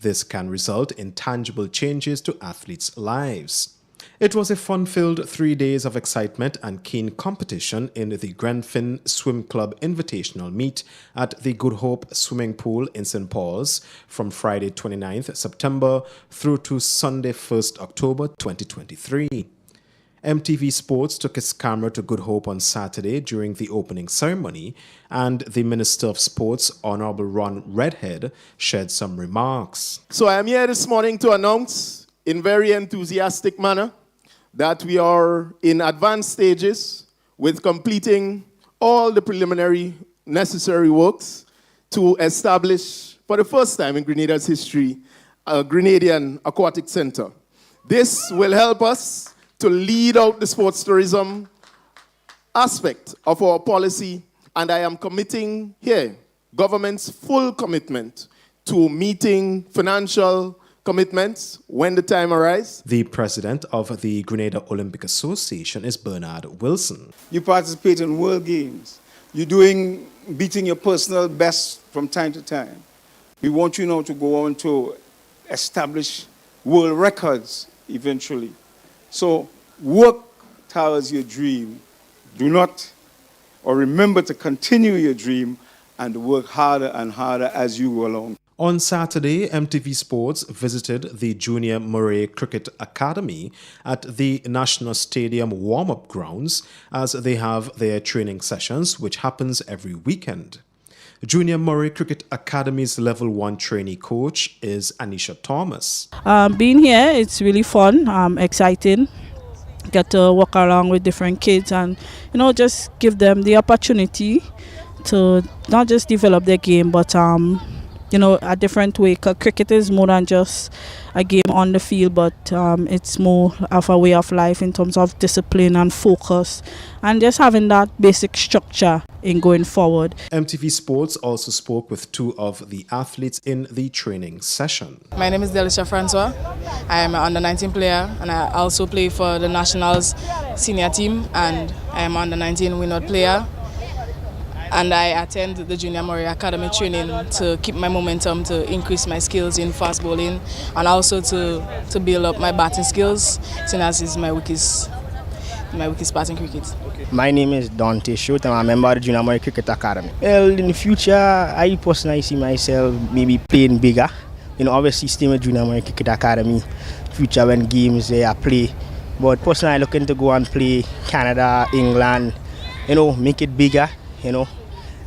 This can result in tangible changes to athletes' lives. It was a fun-filled 3 days of excitement and keen competition in the Grenfin Swim Club Invitational Meet at the Good Hope Swimming Pool in St. Paul's from Friday 29th September through to Sunday 1st October 2023. MTV Sports took its camera to Good Hope on Saturday during the opening ceremony, and the Minister of Sports, Honorable Ron Redhead, shared some remarks. So I am here this morning to announce in very enthusiastic manner that we are in advanced stages with completing all the preliminary necessary works to establish, for the first time in Grenada's history, a Grenadian Aquatic Center. This will help us to lead out the sports tourism aspect of our policy, and I am committing here government's full commitment to meeting financial commitments when the time arises. The president of the Grenada Olympic Association is Bernard Wilson. You participate in World Games. You're beating your personal best from time to time. We want you now to go on to establish world records eventually. So work towards your dream. Do not, or remember to continue your dream and work harder and harder as you go along. On Saturday, MTV Sports visited the Junior Murray Cricket Academy at the National Stadium warm-up grounds as they have their training sessions, which happens every weekend. Junior Murray Cricket Academy's Level 1 trainee coach is Anisha Thomas. Being here, it's really fun, exciting. Get to walk along with different kids and, just give them the opportunity to not just develop their game, but a different way. 'Cause cricket is more than just a game on the field, but it's more of a way of life in terms of discipline and focus and just having that basic structure in going forward. MTV Sports also spoke with two of the athletes in the training session. My name is Delisha Francois. I am an under-19 player and I also play for the Nationals senior team, and I am an under-19 winner player. And I attend the Junior Murray Academy training to keep my momentum, to increase my skills in fast bowling, and also to build up my batting skills, since as is my weakest part in cricket. My name is Dante Schultz. I'm a member of the Junior Murray Cricket Academy. Well, in the future, I personally see myself maybe playing bigger. Obviously staying with Junior Murray Cricket Academy, future when games I play. But personally, I'm looking to go and play Canada, England, make it bigger,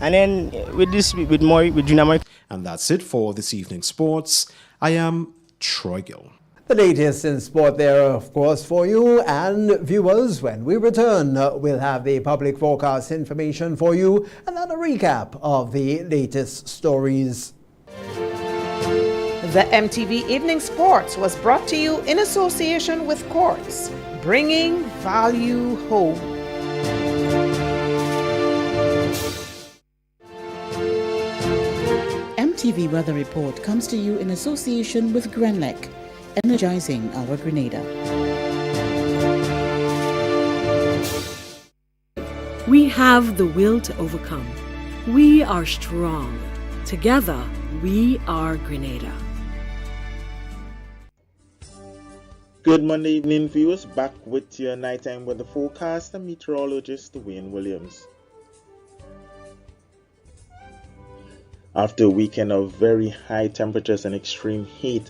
And then with Junior Murray. And that's it for this evening's sports. I am Troy Gill. The latest in sport there, of course, for you and viewers. When we return, we'll have the public forecast information for you and then a recap of the latest stories. The MTV Evening Sports was brought to you in association with Quartz, bringing value home. MTV Weather Report comes to you in association with Grenlec, energizing our Grenada. We have the will to overcome. We are strong. Together, we are Grenada. Good Monday evening, viewers. Back with your nighttime weather forecast. I'm meteorologist Wayne Williams. After a weekend of very high temperatures and extreme heat,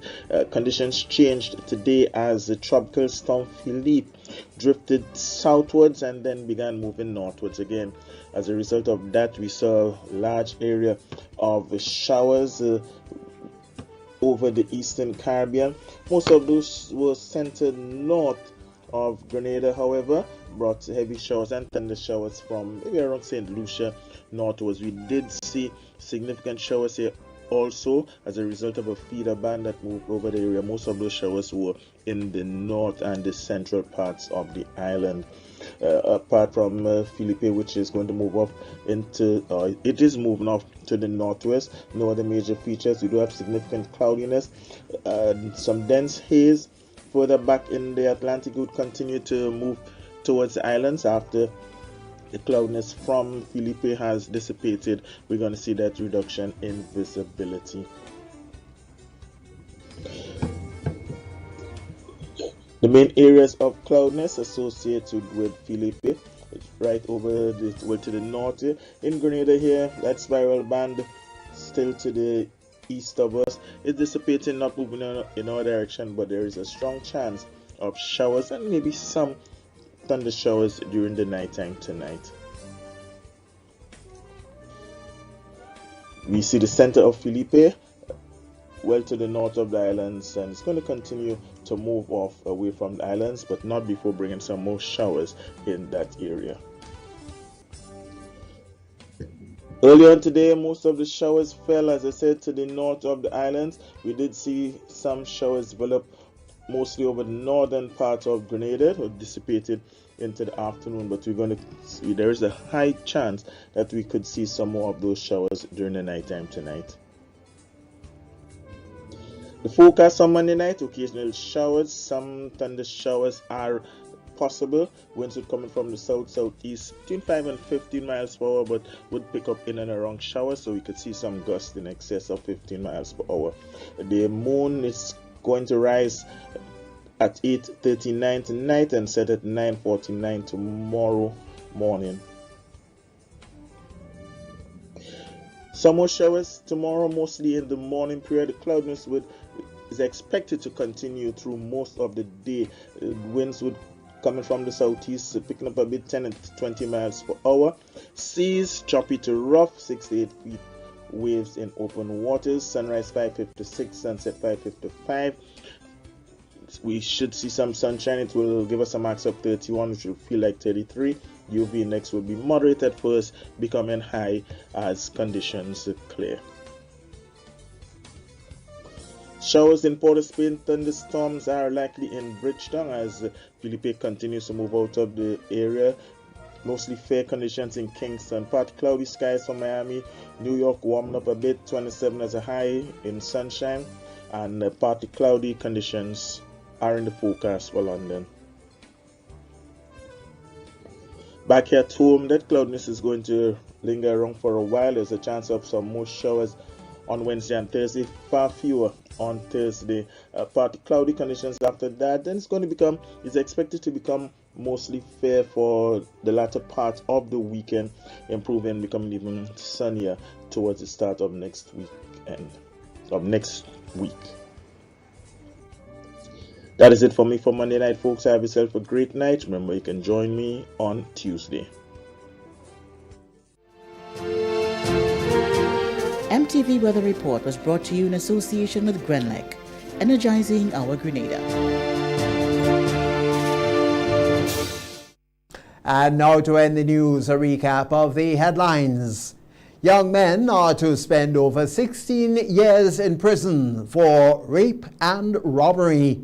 conditions changed today as the tropical storm Philippe drifted southwards and then began moving northwards again. As a result of that, we saw a large area of showers over the eastern Caribbean. Most of those were centered north of Grenada, however, brought heavy showers and thunder showers from maybe around St. Lucia northwards. We did see significant showers here also as a result of a feeder band that moved over the area. Most of those showers were in the north and the central parts of the island. Apart from Philippe, which is going to move up into, it is moving off to the northwest. No other major features. We do have significant cloudiness, some dense haze further back in the Atlantic. Would continue to move towards the islands after the cloudiness from Philippe has dissipated. We're going to see that reduction in visibility. The main areas of cloudiness associated with Philippe, right over to the north here. In Grenada here, that spiral band still to the east of us is dissipating, not moving in our direction, but there is a strong chance of showers and maybe some thunder showers during the nighttime tonight. We see the center of Philippe well to the north of the islands, and it's going to continue to move off away from the islands, but not before bringing some more showers in that area. Earlier on today, most of the showers fell, as I said, to the north of the islands. We did see some showers develop mostly over the northern part of Grenada, or dissipated into the afternoon, but we're going to see there is a high chance that we could see some more of those showers during the nighttime tonight. The forecast on Monday night, occasional showers, some thunder showers are possible. Winds would coming from the south-southeast between 5 and 15 miles per hour, but would pick up in and around showers, so we could see some gusts in excess of 15 miles per hour. The moon is going to rise at 8:39 tonight and set at 9:49 tomorrow morning. Some more showers tomorrow, mostly in the morning period. The cloudiness is expected to continue through most of the day. Winds would coming from the southeast, picking up a bit, 10 and 20 miles per hour. Seas choppy to rough, 6 to 8 feet. Waves in open waters. Sunrise 5:56, sunset 5:55. We should see some sunshine. It will give us a max of 31, which will feel like 33. UV index will be moderate at first, becoming high as conditions clear. Showers in Port of Spain, thunderstorms are likely in Bridgetown as Felipe continues to move out of the area. Mostly fair conditions in Kingston. Partly cloudy skies for Miami. New York warming up a bit, 27 as a high in sunshine. And partly cloudy conditions are in the forecast for London. Back here at home, that cloudiness is going to linger around for a while. There's a chance of some more showers on Wednesday and Thursday, far fewer on Thursday. Partly cloudy conditions after that. Then it's expected to become mostly fair for the latter part of the weekend, improving, becoming even sunnier towards the start of next week. That is it for me for Monday night, folks. Have yourself a great night. Remember, you can join me on Tuesday. MTV Weather Report was brought to you in association with Grenlec, energizing our Grenada. And now to end the news, a recap of the headlines. Young men are to spend over 16 years in prison for rape and robbery.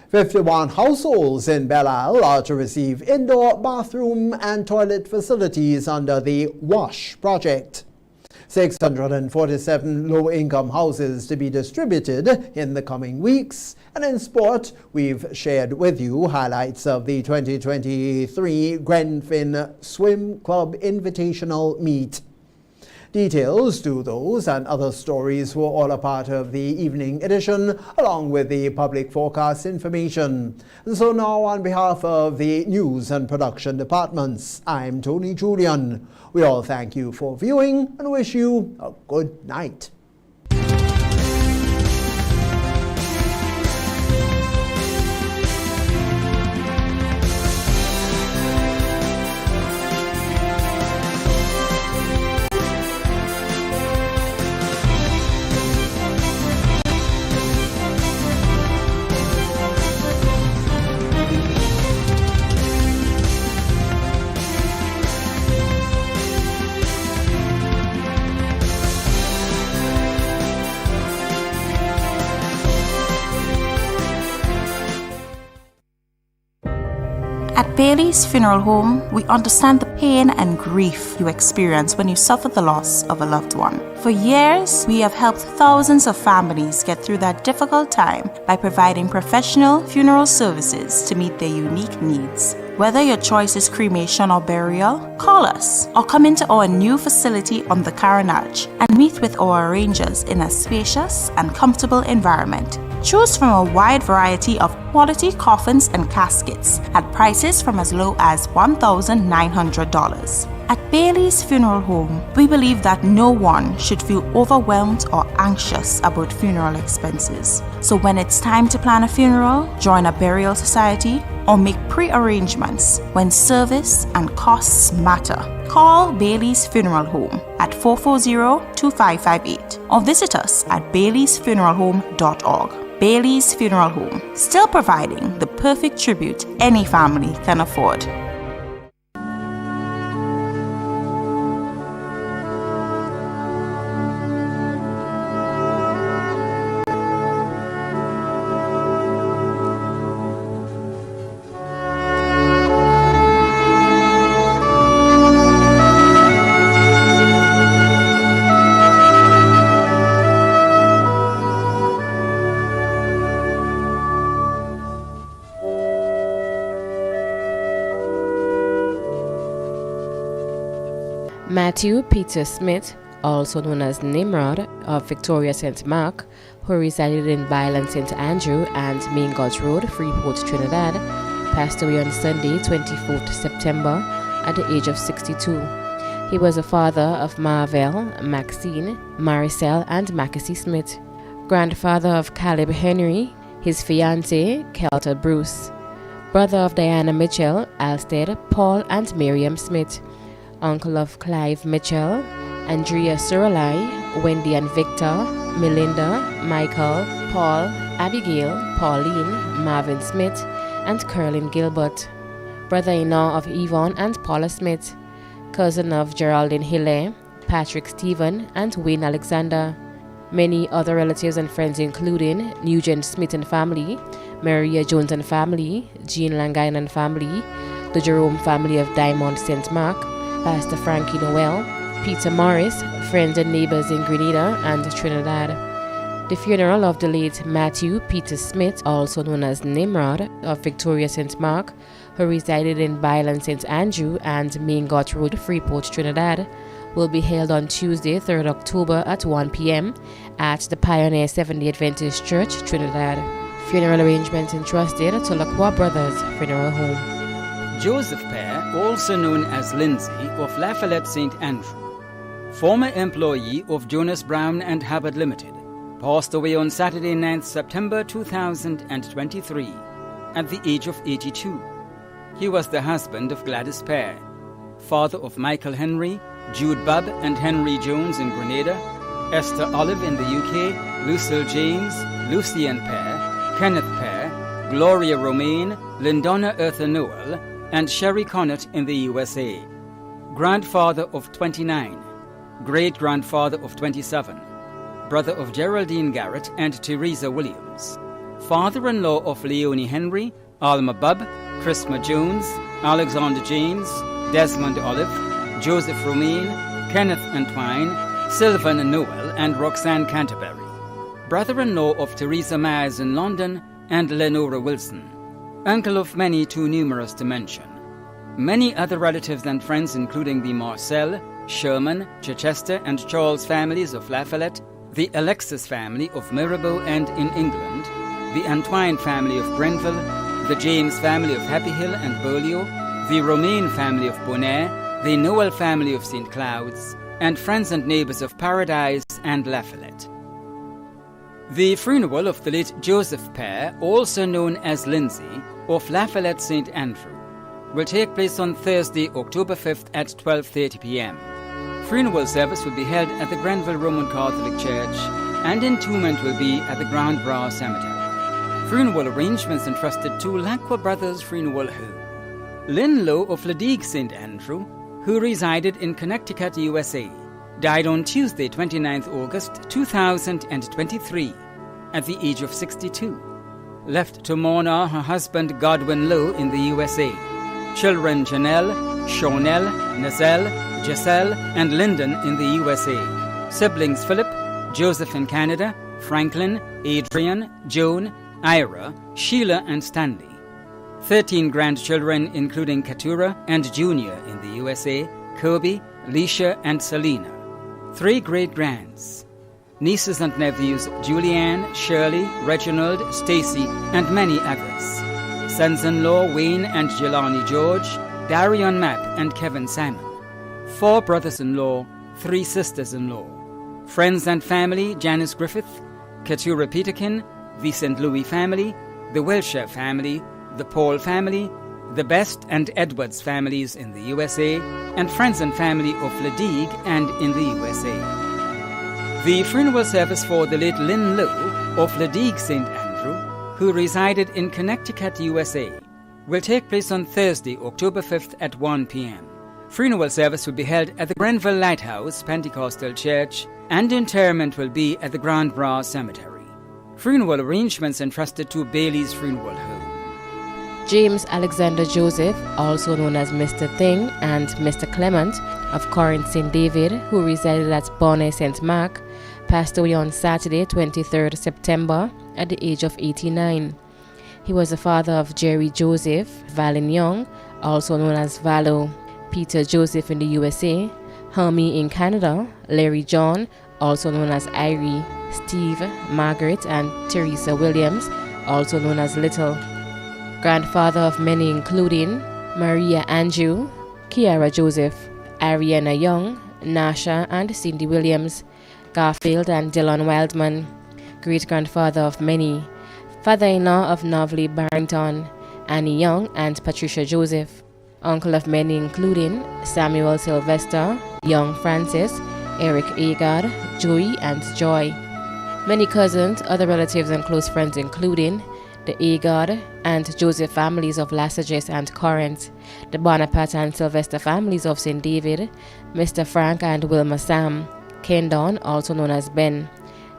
51 households in Belle Isle are to receive indoor bathroom and toilet facilities under the WASH project. 647 low-income houses to be distributed in the coming weeks. And in sport, we've shared with you highlights of the 2023 Grenfin Swim Club Invitational Meet. Details to those and other stories were all a part of the evening edition, along with the public forecast information. And so now, on behalf of the news and production departments, I'm Tony Julian. We all thank you for viewing and wish you a good night. At Bailey's Funeral Home, we understand the pain and grief you experience when you suffer the loss of a loved one. For years, we have helped thousands of families get through that difficult time by providing professional funeral services to meet their unique needs. Whether your choice is cremation or burial, call us or come into our new facility on the Carenage and meet with our arrangers in a spacious and comfortable environment. Choose from a wide variety of quality coffins and caskets at prices from as low as $1,900. At Bailey's Funeral Home, we believe that no one should feel overwhelmed or anxious about funeral expenses. So when it's time to plan a funeral, join a burial society, or make pre-arrangements when service and costs matter, call Bailey's Funeral Home at 440-2558 or visit us at baileysfuneralhome.org. Bailey's Funeral Home, still providing the perfect tribute any family can afford. Matthew Peter Smith, also known as Nimrod of Victoria St. Mark, who resided in Byland St. Andrew and Main Gorge Road, Freeport, Trinidad, passed away on Sunday, 24th September, at the age of 62. He was a father of Marvell, Maxine, Maricel, and Mackesy Smith, grandfather of Caleb Henry, his fiancée, Kelta Bruce, brother of Diana Mitchell, Alsted, Paul, and Miriam Smith, uncle of Clive Mitchell, Andrea Suralai, Wendy and Victor, Melinda, Michael, Paul, Abigail, Pauline, Marvin Smith, and Curlin Gilbert, brother-in-law of Yvonne and Paula Smith, cousin of Geraldine Hille, Patrick Stephen, and Wayne Alexander, Many other relatives and friends including Nugent Smith and family, Maria Jones and family, Jean Langain and family, the Jerome family of Diamond St. Mark, Pastor Frankie Noel, Peter Morris, friends and neighbors in Grenada and Trinidad. The funeral of the late Matthew Peter Smith, also known as Nimrod, of Victoria St. Mark, who resided in Byland St. Andrew and Main Gott Road, Freeport, Trinidad, will be held on Tuesday, 3rd October at 1 p.m. at the Pioneer Seventh-day Adventist Church, Trinidad. Funeral arrangements entrusted to Lacroix Brothers Funeral Home. Joseph Pear, also known as Lindsay, of La Follette St. Andrew, former employee of Jonas Brown and Hubbard Limited, passed away on Saturday, 9th September 2023 at the age of 82. He was the husband of Gladys Pear, father of Michael Henry, Jude Bubb and Henry Jones in Grenada, Esther Olive in the UK, Lucille James, Lucian Pear, Kenneth Pear, Gloria Romaine, Lindonna Eartha Noel, and Sherry Connett in the USA. Grandfather of 29, great-grandfather of 27, brother of Geraldine Garrett and Teresa Williams, father-in-law of Leonie Henry, Alma Bubb, Chrisma Jones, Alexander James, Desmond Olive, Joseph Romaine, Kenneth Antwine, Sylvan Noel, and Roxanne Canterbury, brother-in-law of Teresa Myers in London and Lenora Wilson, uncle of many too numerous to mention. Many other relatives and friends including the Marcel, Sherman, Chichester and Charles families of La Follette, the Alexis family of Mirabeau and in England, the Antwine family of Grenville, the James family of Happy Hill and Beaulieu, the Romaine family of Bonaire, the Noel family of St. Clouds, and friends and neighbors of Paradise and La Follette. The funeral of the late Joseph Pear, also known as Lindsay, of La Follette St. Andrew, will take place on Thursday, October 5th at 12:30 p.m. Funeral service will be held at the Grenville Roman Catholic Church, and entombment will be at the Grand Bras Cemetery. Funeral arrangements entrusted to Lacroix Brothers Funeral Home. Lynn Lowe of Ladigue St. Andrew, who resided in Connecticut, USA, died on Tuesday, 29th August 2023 at the age of 62. Left to mourn are her husband Godwin Lowe in the USA, children Janelle, Shawnell, Nazelle, Giselle, and Lyndon in the USA, siblings Philip, Joseph in Canada, Franklin, Adrian, Joan, Ira, Sheila, and Stanley. 13 grandchildren including Katura and Junior in the USA, Kobe, Leisha, and Selena. 3 great-grands, nieces and nephews Julianne, Shirley, Reginald, Stacy, and many others. Sons-in-law Wayne and Jelani George, Darion Mapp and Kevin Simon. 4 brothers-in-law, 3 sisters-in-law. Friends and family Janice Griffith, Katura Peterkin, the St. Louis family, the Wilshire family, the Paul family, the Best and Edwards families in the USA, and friends and family of Ladigue and in the USA. The funeral service for the late Lynn Lowe of Ladigue St. Andrew, who resided in Connecticut, USA, will take place on Thursday, October 5th at 1 p.m. Funeral service will be held at the Grenville Lighthouse Pentecostal Church, and interment will be at the Grand Bras Cemetery. Funeral arrangements entrusted to Bailey's Funeral Home. James Alexander Joseph, also known as Mr. Thing, and Mr. Clement of Corinth St. David, who resided at Bonnet St. Mark, passed away on Saturday, 23rd September, at the age of 89. He was the father of Jerry Joseph, Valen Young, also known as Valo, Peter Joseph in the USA, Hermie in Canada, Larry John, also known as Irie, Steve, Margaret, and Teresa Williams, also known as Little. Grandfather of many including Maria Andrew, Kiara Joseph, Ariana Young, Nasha and Cindy Williams, Garfield and Dylan Wildman. Great-grandfather of many, father-in-law of Novely Barrington, Annie Young and Patricia Joseph. Uncle of many including Samuel Sylvester, Young Francis, Eric Agard, Joey and Joy. Many cousins, other relatives and close friends including the Agard and Joseph families of Lassages and Corinth, the Bonaparte and Sylvester families of St. David, Mr. Frank and Wilma Sam, Kendon, also known as Ben,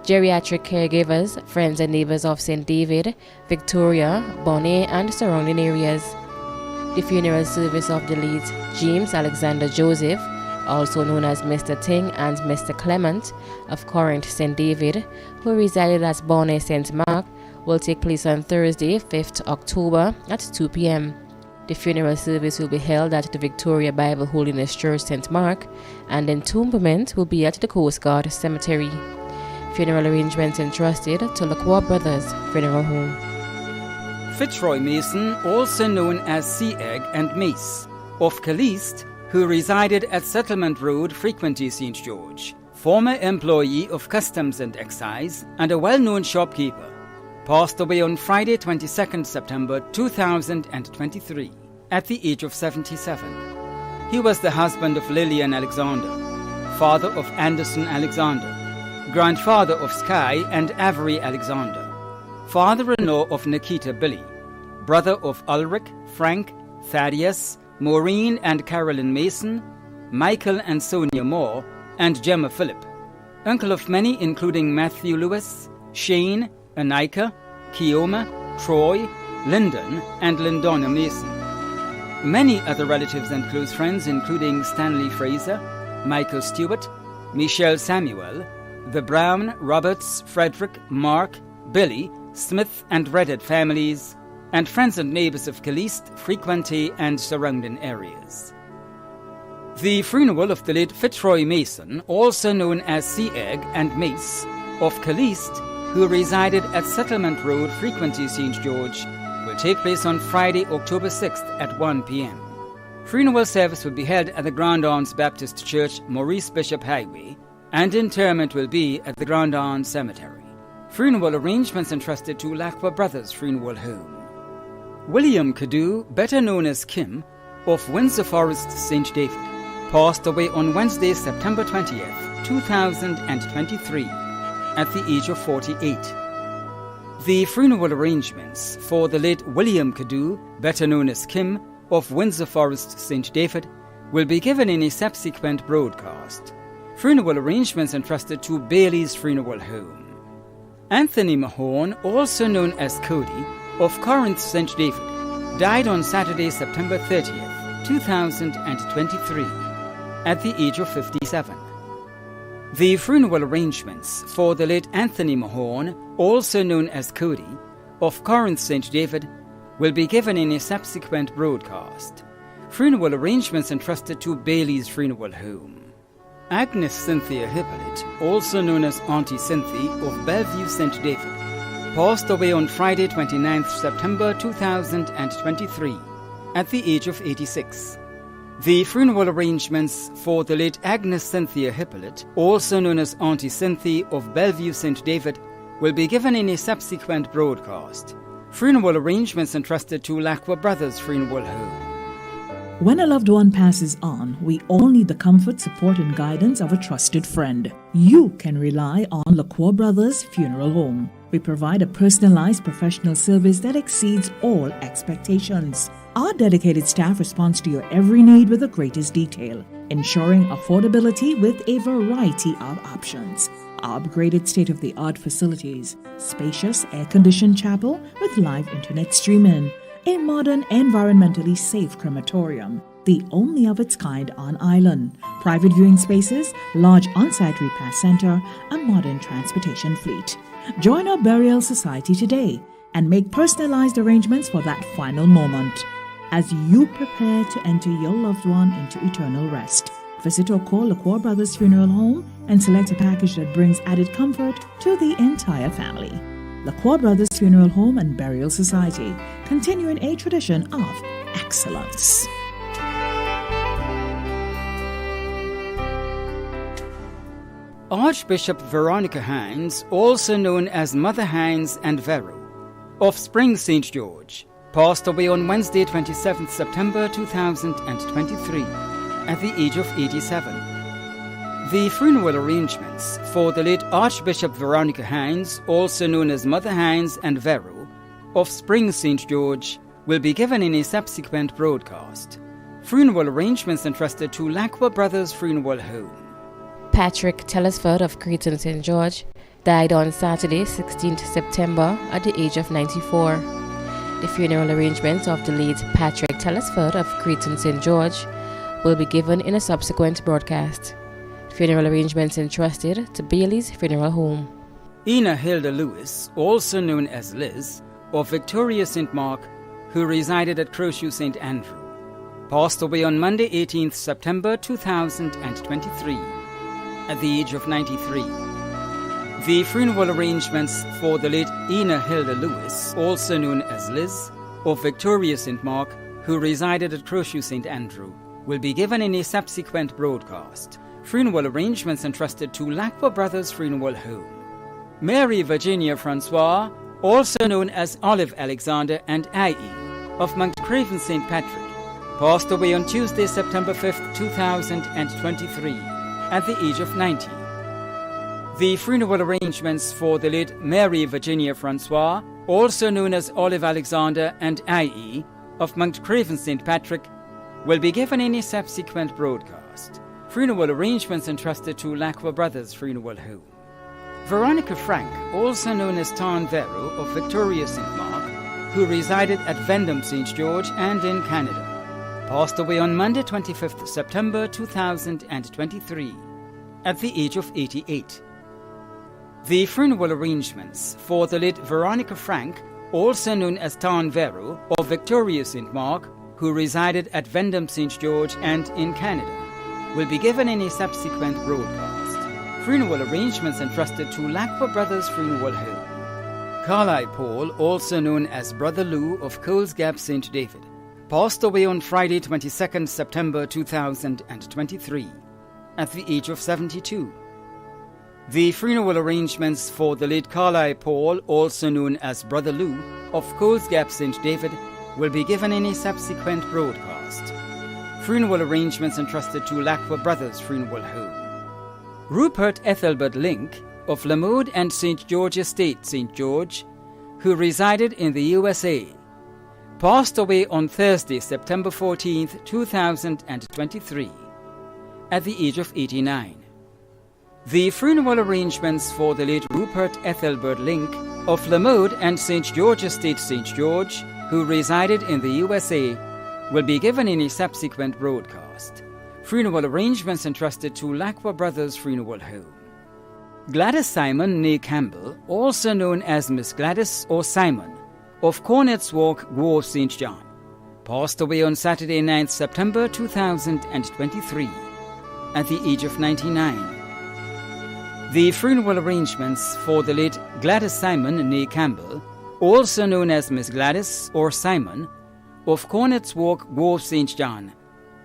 Geriatric caregivers, friends and neighbors of St. David, Victoria, Bonnet and surrounding areas. The funeral service of the late James Alexander Joseph, also known as Mr. Ting and Mr. Clement of Corinth St. David, who resided at Bonnet St. Mark, will take place on Thursday, 5th October at 2 p.m. The funeral service will be held at the Victoria Bible Holiness Church St. Mark, and entombment will be at the Coast Guard Cemetery. Funeral arrangements entrusted to Lacroix Brothers Funeral Home. Fitzroy Mason, also known as Sea Egg and Mace, of Caliste, who resided at Settlement Road, Frequency, St. George, former employee of Customs and Excise and a well-known shopkeeper, passed away on Friday, 22nd September 2023, at the age of 77. He was the husband of Lillian Alexander, father of Anderson Alexander, grandfather of Sky and Avery Alexander, father-in-law of Nikita Billy, brother of Ulrich, Frank, Thaddeus, Maureen and Carolyn Mason, Michael and Sonia Moore, and Gemma Phillip, uncle of many including Matthew Lewis, Shane, Anika, Keoma, Troy, Lyndon, and Lyndona Mason. Many other relatives and close friends including Stanley Fraser, Michael Stewart, Michelle Samuel, the Brown, Roberts, Frederick, Mark, Billy, Smith and Redhead families, and friends and neighbors of Caliste, Frequency and surrounding areas. The funeral of the late Fitzroy Mason, also known as Sea Egg and Mace, of Caliste, who resided at Settlement Road, Frequency, St. George, will take place on Friday, October 6th at 1 p.m. Funeral service will be held at the Grand Anse Baptist Church, Maurice Bishop Highway, and interment will be at the Grand Anse Cemetery. Funeral arrangements entrusted to Lacroix Brothers Funeral Home. William Cadu, better known as Kim, of Windsor Forest, St. David, passed away on Wednesday, September 20th, 2023, at the age of 48. The funeral arrangements for the late William Cadu, better known as Kim, of Windsor Forest, St. David, will be given in a subsequent broadcast. Funeral arrangements entrusted to Bailey's Funeral Home. Anthony Mahone, also known as Cody, of Corinth St. David, died on Saturday, September 30th, 2023, at the age of 57. The funeral arrangements for the late Anthony Mahone, also known as Cody, of Corinth St. David, will be given in a subsequent broadcast. Funeral arrangements entrusted to Bailey's Funeral Home. Agnes Cynthia Hippolyte, also known as Auntie Cynthia of Bellevue St. David, passed away on Friday, 29th September 2023, at the age of 86. The funeral arrangements for the late Agnes Cynthia Hippolyte, also known as Auntie Cynthia of Bellevue St. David, will be given in a subsequent broadcast. Funeral arrangements entrusted to Lacroix Brothers Funeral Home. When a loved one passes on, we all need the comfort, support, and guidance of a trusted friend. You can rely on Lacroix Brothers Funeral Home. We provide a personalized professional service that exceeds all expectations. Our dedicated staff responds to your every need with the greatest detail, ensuring affordability with a variety of options. Our upgraded state-of-the-art facilities, spacious air-conditioned chapel with live internet streaming, a modern, environmentally safe crematorium, the only of its kind on island, private viewing spaces, large on-site repast center, a modern transportation fleet. Join our burial society today and make personalized arrangements for that final moment as you prepare to enter your loved one into eternal rest. Visit or call Lacroix Brothers Funeral Home and select a package that brings added comfort to the entire family. Lacroix Brothers Funeral Home and Burial Society, continuing a tradition of excellence. Archbishop Veronica Hines, also known as Mother Hines and Vero, of Spring St. George, passed away on Wednesday, 27th September 2023, at the age of 87. The funeral arrangements for the late Archbishop Veronica Hines, also known as Mother Hines and Vero, of Spring St. George, will be given in a subsequent broadcast. Funeral arrangements entrusted to Lacroix Brothers Funeral Home. Patrick Telesford of Cretan St. George died on Saturday, 16th September, at the age of 94. The funeral arrangements of the late Patrick Telesford of Creighton St. George will be given in a subsequent broadcast. Funeral arrangements entrusted to Bailey's Funeral Home. Ina Hilda Lewis, also known as Liz, of Victoria St. Mark, who resided at Crowshoe St. Andrew, passed away on Monday, 18th September 2023, at the age of 93. The funeral arrangements for the late Ina Hilda Lewis, also known as Liz, of Victoria St. Mark, who resided at Crowshoe St. Andrew, will be given in a subsequent broadcast. Funeral arrangements entrusted to Lacqua Brothers Funeral Home. Mary Virginia Francois, also known as Olive Alexander and I.E., of Mount Craven St. Patrick, passed away on Tuesday, September 5th, 2023, at the age of 90. The funeral arrangements for the late Mary Virginia Francois, also known as Olive Alexander and I.E., of Mount Craven St. Patrick, will be given in a subsequent broadcast. Funeral arrangements entrusted to Lacqua Brothers Funeral Home. Veronica Frank, also known as Tarn Vero of Victoria St. Mark, who resided at Vendham St. George and in Canada, passed away on Monday, 25th September 2023, at the age of 88. The funeral arrangements for the late Veronica Frank, also known as Tarn Vero of Victoria St. Mark, who resided at Vendham St. George and in Canada, will be given in a subsequent broadcast. Funeral arrangements entrusted to Lacqua Brothers Funeral Home. Carlisle Paul, also known as Brother Lou of Coles Gap St. David, passed away on Friday, 22nd September 2023, at the age of 72. The funeral arrangements for the late Carlisle Paul, also known as Brother Lou of Coles Gap St. David, will be given in a subsequent broadcast. Funeral arrangements entrusted to Lacqua Brothers Funeral Home. Rupert Ethelbert Link of Lamode and St. George Estate, St. George, who resided in the USA, passed away on Thursday, September 14th, 2023, at the age of 89. The funeral arrangements for the late Rupert Ethelbert Link of Lamode and St. George Estate, St. George, who resided in the USA, will be given in a subsequent broadcast. Funeral arrangements entrusted to Lacqua Brothers Funeral Home. Gladys Simon née Campbell, also known as Miss Gladys or Simon, of Cornets Walk, Grove, St. John, passed away on Saturday, 9th September 2023, at the age of 99. The funeral arrangements for the late Gladys Simon née Campbell, also known as Miss Gladys or Simon, of Cornets Walk, Grove, St. John,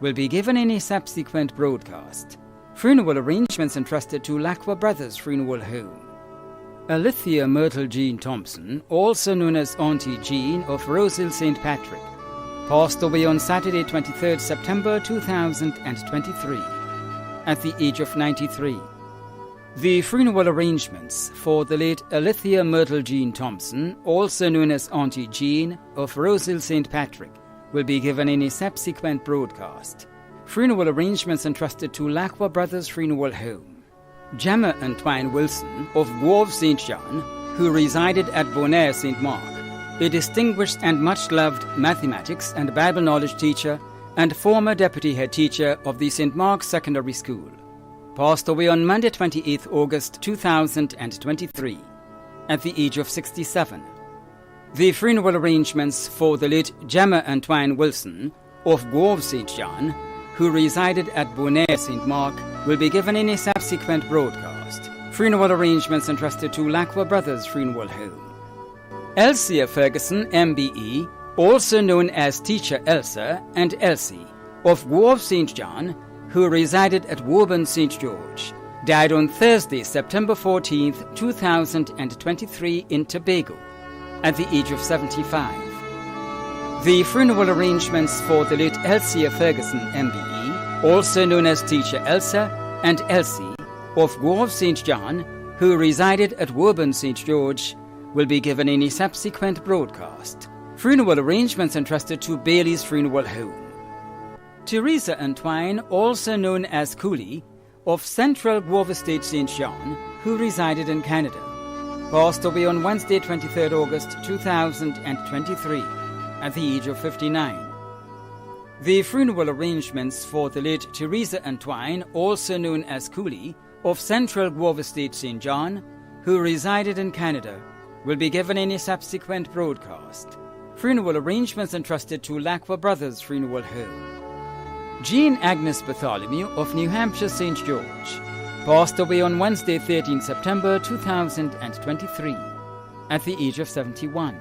will be given in a subsequent broadcast. Funeral arrangements entrusted to Lacqua Brothers Funeral Home. Alithia Myrtle Jean Thompson, also known as Auntie Jean of Rosehill St. Patrick, passed away on Saturday, 23rd September 2023, at the age of 93. The funeral arrangements for the late Alithia Myrtle Jean Thompson, also known as Auntie Jean of Rosehill St. Patrick, will be given in a subsequent broadcast. Funeral arrangements entrusted to Lacqua Brothers Funeral Home. Gemma Antoine Wilson of Grove St. John, who resided at Bonaire St. Mark, a distinguished and much-loved mathematics and Bible knowledge teacher and former deputy head teacher of the St. Mark's Secondary School, passed away on Monday, 28th August 2023, at the age of 67. The funeral arrangements for the late Gemma Antoine Wilson of Grove St. John, who resided at Bonaire St. Mark, will be given in a subsequent broadcast. Funeral arrangements entrusted to Lacqua Brothers Funeral Home. Elsia Ferguson, MBE, also known as Teacher Elsa and Elsie, of Grove St. John, who resided at Woburn St. George, died on Thursday, September 14th, 2023 in Tobago, at the age of 75. The funeral arrangements for the late Elsia Ferguson, MBE, also known as Teacher Elsa and Elsie, of Grove St. John, who resided at Woburn St. George, will be given in a subsequent broadcast. Funeral arrangements entrusted to Bailey's Funeral Home. Teresa Antoine, also known as Cooley, of Central Grove Estate St. John, who resided in Canada, passed away on Wednesday, 23rd August 2023, at the age of 59. The funeral arrangements for the late Teresa Antwine, also known as Cooley, of Central Guava Estate, St. John, who resided in Canada, will be given in a subsequent broadcast. Funeral arrangements entrusted to Lacqua Brothers Funeral Home. Jean Agnes Bartholomew of New Hampshire, St. George, passed away on Wednesday, 13 September 2023, at the age of 71.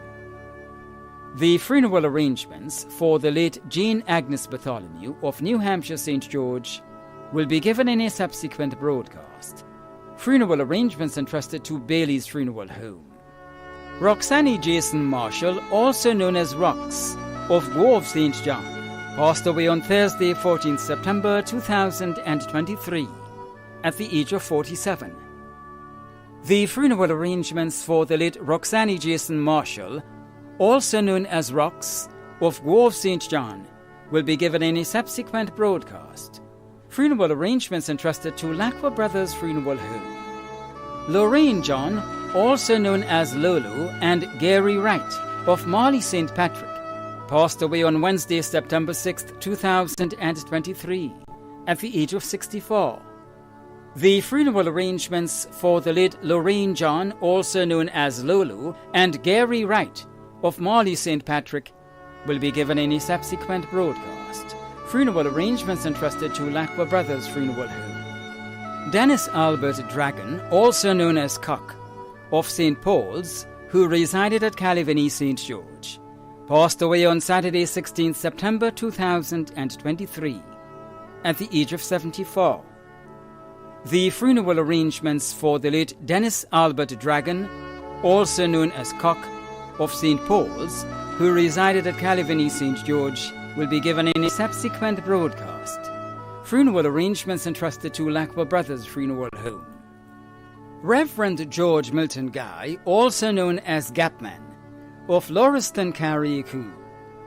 The funeral arrangements for the late Jean Agnes Bartholomew of New Hampshire, St. George, will be given in a subsequent broadcast. Funeral arrangements entrusted to Bailey's Funeral Home. Roxanne Jason Marshall, also known as Rox, of Grove, St. John, passed away on Thursday, 14 September 2023, at the age of 47. The funeral arrangements for the late Roxanne Jason Marshall, also known as Rox, of Grove, St. John, will be given in a subsequent broadcast. Funeral arrangements entrusted to Lacqua Brothers Funeral Home. Lorraine John, also known as Lolo, and Gary Wright, of Marley St. Patrick, passed away on Wednesday, September 6, 2023, at the age of 64. The funeral arrangements for the late Lorraine John, also known as Lolo, and Gary Wright, of Marley St. Patrick, will be given in a subsequent broadcast. Funeral arrangements entrusted to Lacqua Brothers Funeral Home. Dennis Albert Dragon, also known as Cock, of St. Paul's, who resided at Calivany, St. George, passed away on Saturday, 16 September 2023, at the age of 74. The funeral arrangements for the late Dennis Albert Dragon, also known as Cock, of St. Paul's, who resided at Calivany, St. George, will be given in a subsequent broadcast. Funeral arrangements entrusted to Lacqua Brothers Funeral Home. Reverend George Milton Guy, also known as Gapman, of Lauriston, Carriacou,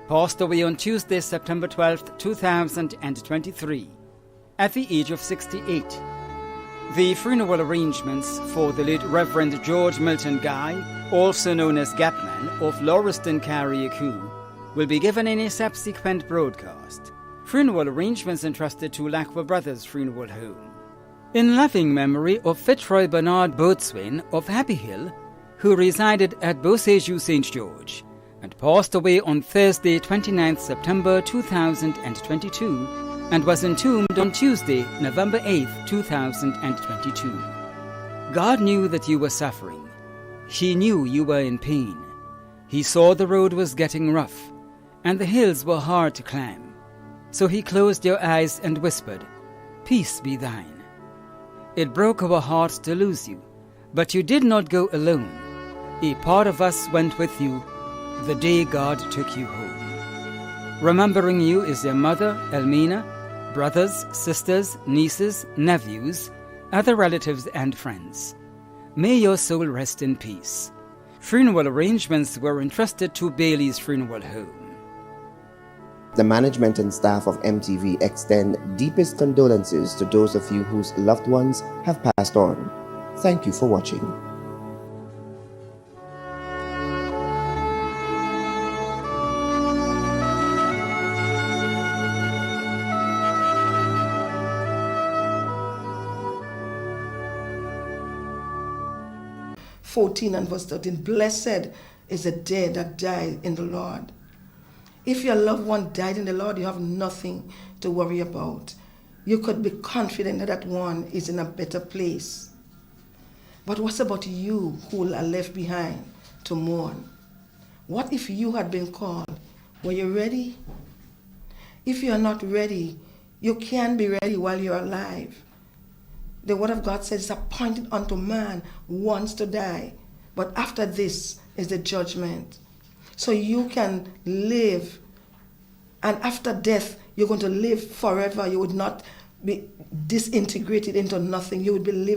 passed away on Tuesday, September 12, 2023, at the age of 68. The funeral arrangements for the late Reverend George Milton Guy, also known as Gapman, of Lauriston, Carriacou, will be given in a subsequent broadcast. Funeral arrangements entrusted to Lacqua Brothers Funeral Home. In loving memory of Fitzroy Bernard Boatswain of Happy Hill, who resided at Beausejour, St. George, and passed away on Thursday, 29 September 2022, and was entombed on Tuesday, November 8, 2022. God knew that you were suffering. He knew you were in pain. He saw the road was getting rough, and the hills were hard to climb. So he closed your eyes and whispered, "Peace be thine." It broke our hearts to lose you, but you did not go alone. A part of us went with you the day God took you home. Remembering you is your mother, Elmina, brothers, sisters, nieces, nephews, other relatives and friends. May your soul rest in peace. Funeral arrangements were entrusted to Bailey's Funeral Home. The management and staff of MTV extend deepest condolences to those of you whose loved ones have passed on. Thank you for watching. And verse 13, blessed is the day that died in the Lord. If your loved one died in the Lord, you have nothing to worry about. You could be confident that that one is in a better place. But what about you who are left behind to mourn? What if you had been called? Were you ready? If you are not ready, you can be ready while you're alive. The word of God says it's appointed unto man once to die, but after this is the judgment. So you can live, and after death, you're going to live forever. You would not be disintegrated into nothing. You would be living